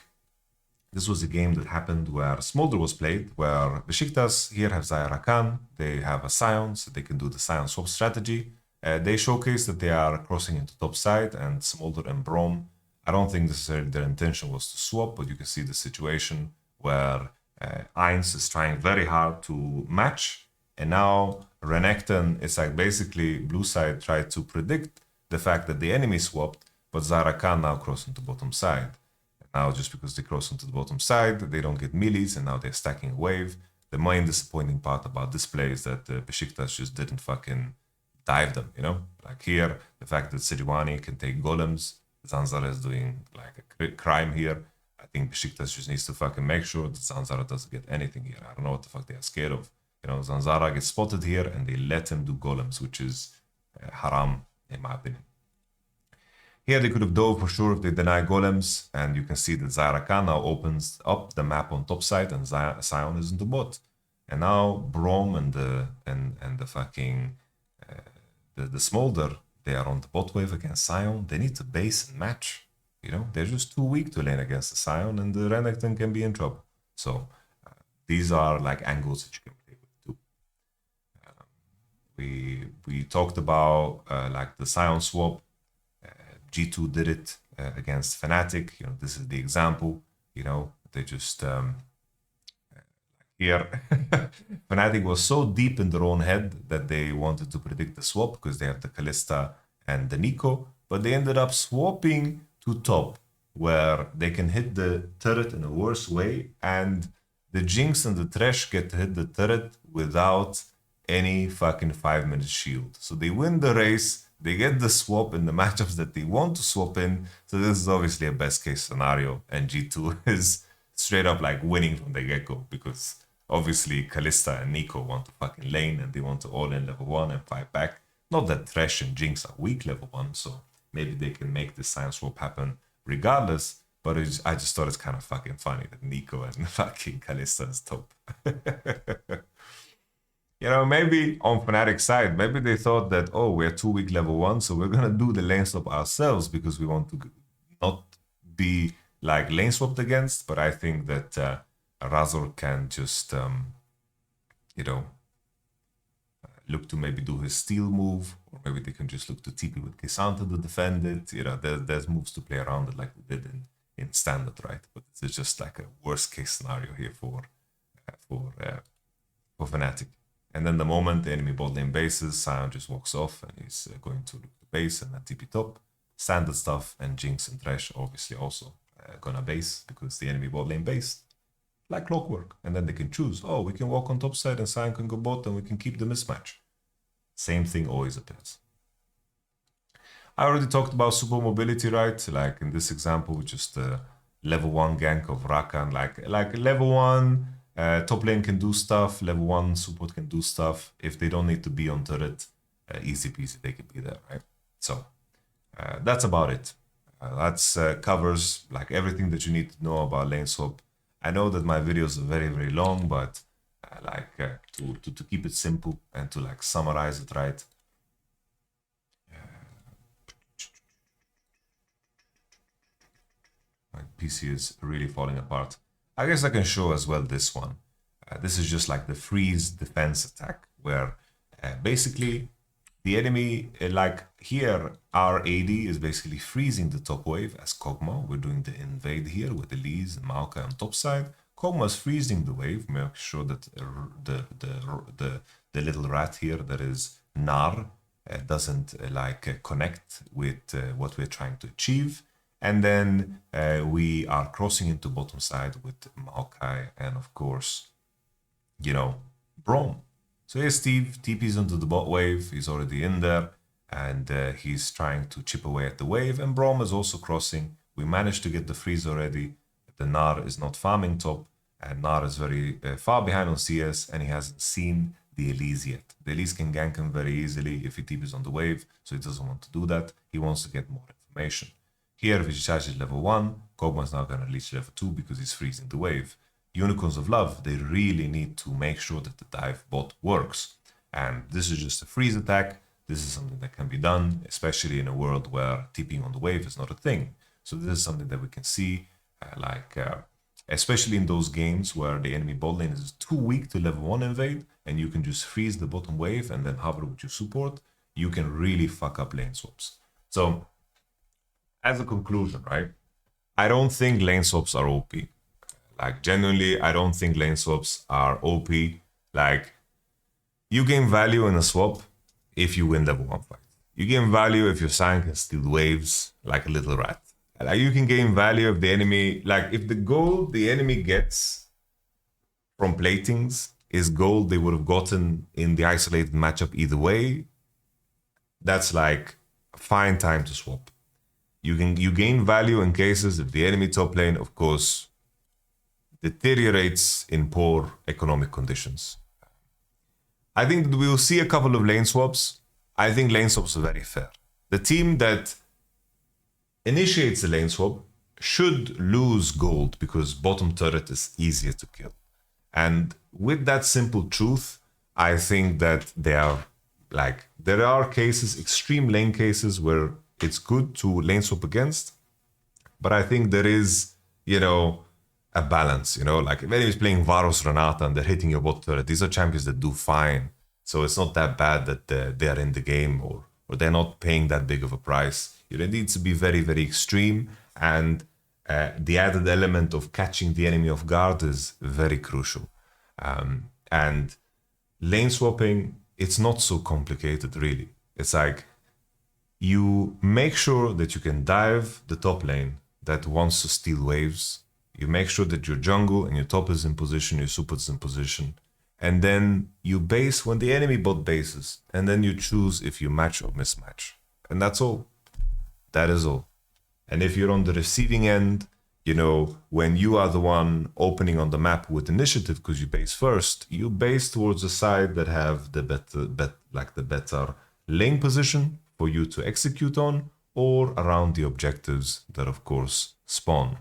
This was a game that happened where Smolder was played, where Besiktas here have Xayah Rakan, they have a Sion, so they can do the Sion swap strategy. They showcase that they are crossing into top side, and Smolder and Braum, I don't think necessarily their intention was to swap, but you can see the situation where Ainz is trying very hard to match, and now Renekton, it's like basically blue side tried to predict the fact that the enemy swapped, but Xayah Rakan now crossed into bottom side. Now, just because they cross into the bottom side, they don't get melees, and now they're stacking a wave. The main disappointing part about this play is that Besiktas just didn't fucking dive them, you know? Like here, the fact that Sejuani can take golems, Zanzara is doing like a crime here. I think Besiktas just needs to fucking make sure that Zanzara doesn't get anything here. I don't know what the fuck they are scared of. You know, Zanzara gets spotted here, and they let him do golems, which is haram, in my opinion. Here they could have dove for sure if they deny golems, and you can see that Xayah Rakan now opens up the map on top side, and Sion is in the bot. And now Braum and the fucking the Smolder, they are on the bot wave against Sion. They need to base and match. You know, they're just too weak to lane against the Sion, and the Renekton can be in trouble. So these are like angles that you can play with too. We talked about like the Sion swap. G2 did it against Fnatic. You know, this is the example. You know, they just here Fnatic was so deep in their own head that they wanted to predict the swap because they have the Kalista and the Nico, but they ended up swapping to top where they can hit the turret in a worse way, and the Jinx and the Thresh get to hit the turret without any fucking 5-minute shield. So they win the race. They get the swap in the matchups that they want to swap in. So this is obviously a best case scenario. And G2 is straight up like winning from the get-go because obviously Kalista and Nico want to fucking lane and they want to all in level 1 and fight back. Not that Thresh and Jinx are weak level 1, so maybe they can make this science swap happen regardless. But I just thought it's kind of fucking funny that Nico and fucking Kalista is top. You know, maybe on Fnatic's side, maybe they thought that, oh, we're too weak level 1, so we're going to do the lane swap ourselves because we want to not be like lane swapped against. But I think that Razor can just, you know, look to maybe do his steal move, or maybe they can just look to TP with K'Sante to defend it. You know, there's moves to play around it like we did in standard, right? But it's just like a worst case scenario here for Fnatic. And then the moment the enemy bot lane bases, Sion just walks off and he's going to look the base and then TP top. Standard stuff, and Jinx and Thresh obviously also gonna base because the enemy bot lane based. Like clockwork. And then they can choose, oh, we can walk on top side and Sion can go bot and we can keep the mismatch. Same thing always applies. I already talked about super mobility, right? Like in this example, just the level 1 gank of Rakan. Like level 1... top lane can do stuff, level 1 support can do stuff. If they don't need to be on turret, easy peasy, they can be there, right? So that's about it. That covers like everything that you need to know about Laneswap. I know that my videos are very, very long, but to keep it simple and to like summarize it, right? PC is really falling apart. I guess I can show as well this one. This is just like the freeze defense attack, where basically the enemy, like here, our AD is basically freezing the top wave as Kog'Maw. We're doing the invade here with Elise and Maokai on top side. Kog'Maw is freezing the wave, make sure that the little rat here that is Nar doesn't connect with what we're trying to achieve. And then we are crossing into bottom side with Maokai and of course, you know, Braum. So here's Steve, TP's onto the bot wave, he's already in there, and he's trying to chip away at the wave, and Braum is also crossing. We managed to get the freeze already. The Nar is not farming top, and Nar is very far behind on CS, and he hasn't seen the Elise yet. The Elise can gank him very easily if he TP's on the wave, so he doesn't want to do that. He wants to get more information. Here, Vishishash is level 1, Kog'Maw's now going to reach level 2 because he's freezing the wave. Unicorns of Love, they really need to make sure that the dive bot works. And this is just a freeze attack. This is something that can be done, especially in a world where TPing on the wave is not a thing. So this is something that we can see, especially in those games where the enemy bot lane is too weak to level 1 invade, and you can just freeze the bottom wave and then hover with your support, you can really fuck up lane swaps. So, as a conclusion, right, I don't think lane swaps are OP. Like, genuinely, I don't think lane swaps are OP. Like, you gain value in a swap if you win level 1 fight. You gain value if your Sion can steal waves like a little rat. Like, you can gain value if the enemy, like, if the gold the enemy gets from platings is gold they would have gotten in the isolated matchup either way, that's like a fine time to swap. You gain value in cases if the enemy top lane, of course, deteriorates in poor economic conditions. I think that we will see a couple of lane swaps. I think lane swaps are very fair. The team that initiates the lane swap should lose gold because bottom turret is easier to kill. And with that simple truth, I think that there are cases, extreme lane cases, where it's good to lane swap against. But I think there is, a balance, like if anybody's playing Varus, Renata, and they're hitting your bot turret, these are champions that do fine. So it's not that bad that they are in the game or they're not paying that big of a price. It needs to be very, very extreme. And the added element of catching the enemy off guard is very crucial. And lane swapping, it's not so complicated, really. It's like you make sure that you can dive the top lane that wants to steal waves. You make sure that your jungle and your top is in position, your support is in position. And then you base when the enemy bot bases. And then you choose if you match or mismatch. And that's all. That is all. And if you're on the receiving end, when you are the one opening on the map with initiative because you base first, you base towards the side that have the better lane position for you to execute on, or around the objectives that, of course, spawn.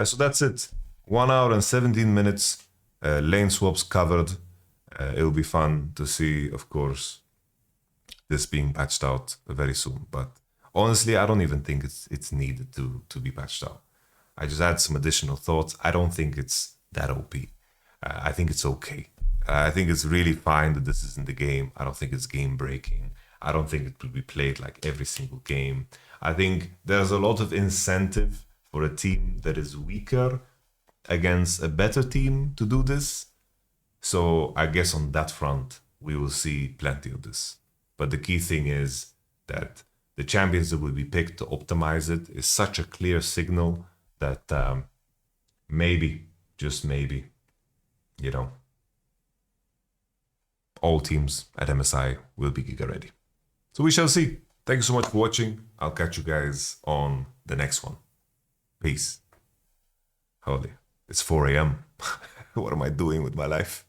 So that's it. 1 hour and 17 minutes. Lane swaps covered. It'll be fun to see, of course, this being patched out very soon. But honestly, I don't even think it's needed to be patched out. I just add some additional thoughts. I don't think it's that OP. I think it's okay. I think it's really fine that this is in the game. I don't think it's game breaking. I don't think it will be played like every single game. I think there's a lot of incentive for a team that is weaker against a better team to do this. So I guess on that front, we will see plenty of this. But the key thing is that the champions that will be picked to optimize it is such a clear signal that maybe, just maybe, all teams at MSI will be Giga ready. So we shall see. Thank you so much for watching. I'll catch you guys on the next one. Peace. Holy, it's 4 a.m. What am I doing with my life?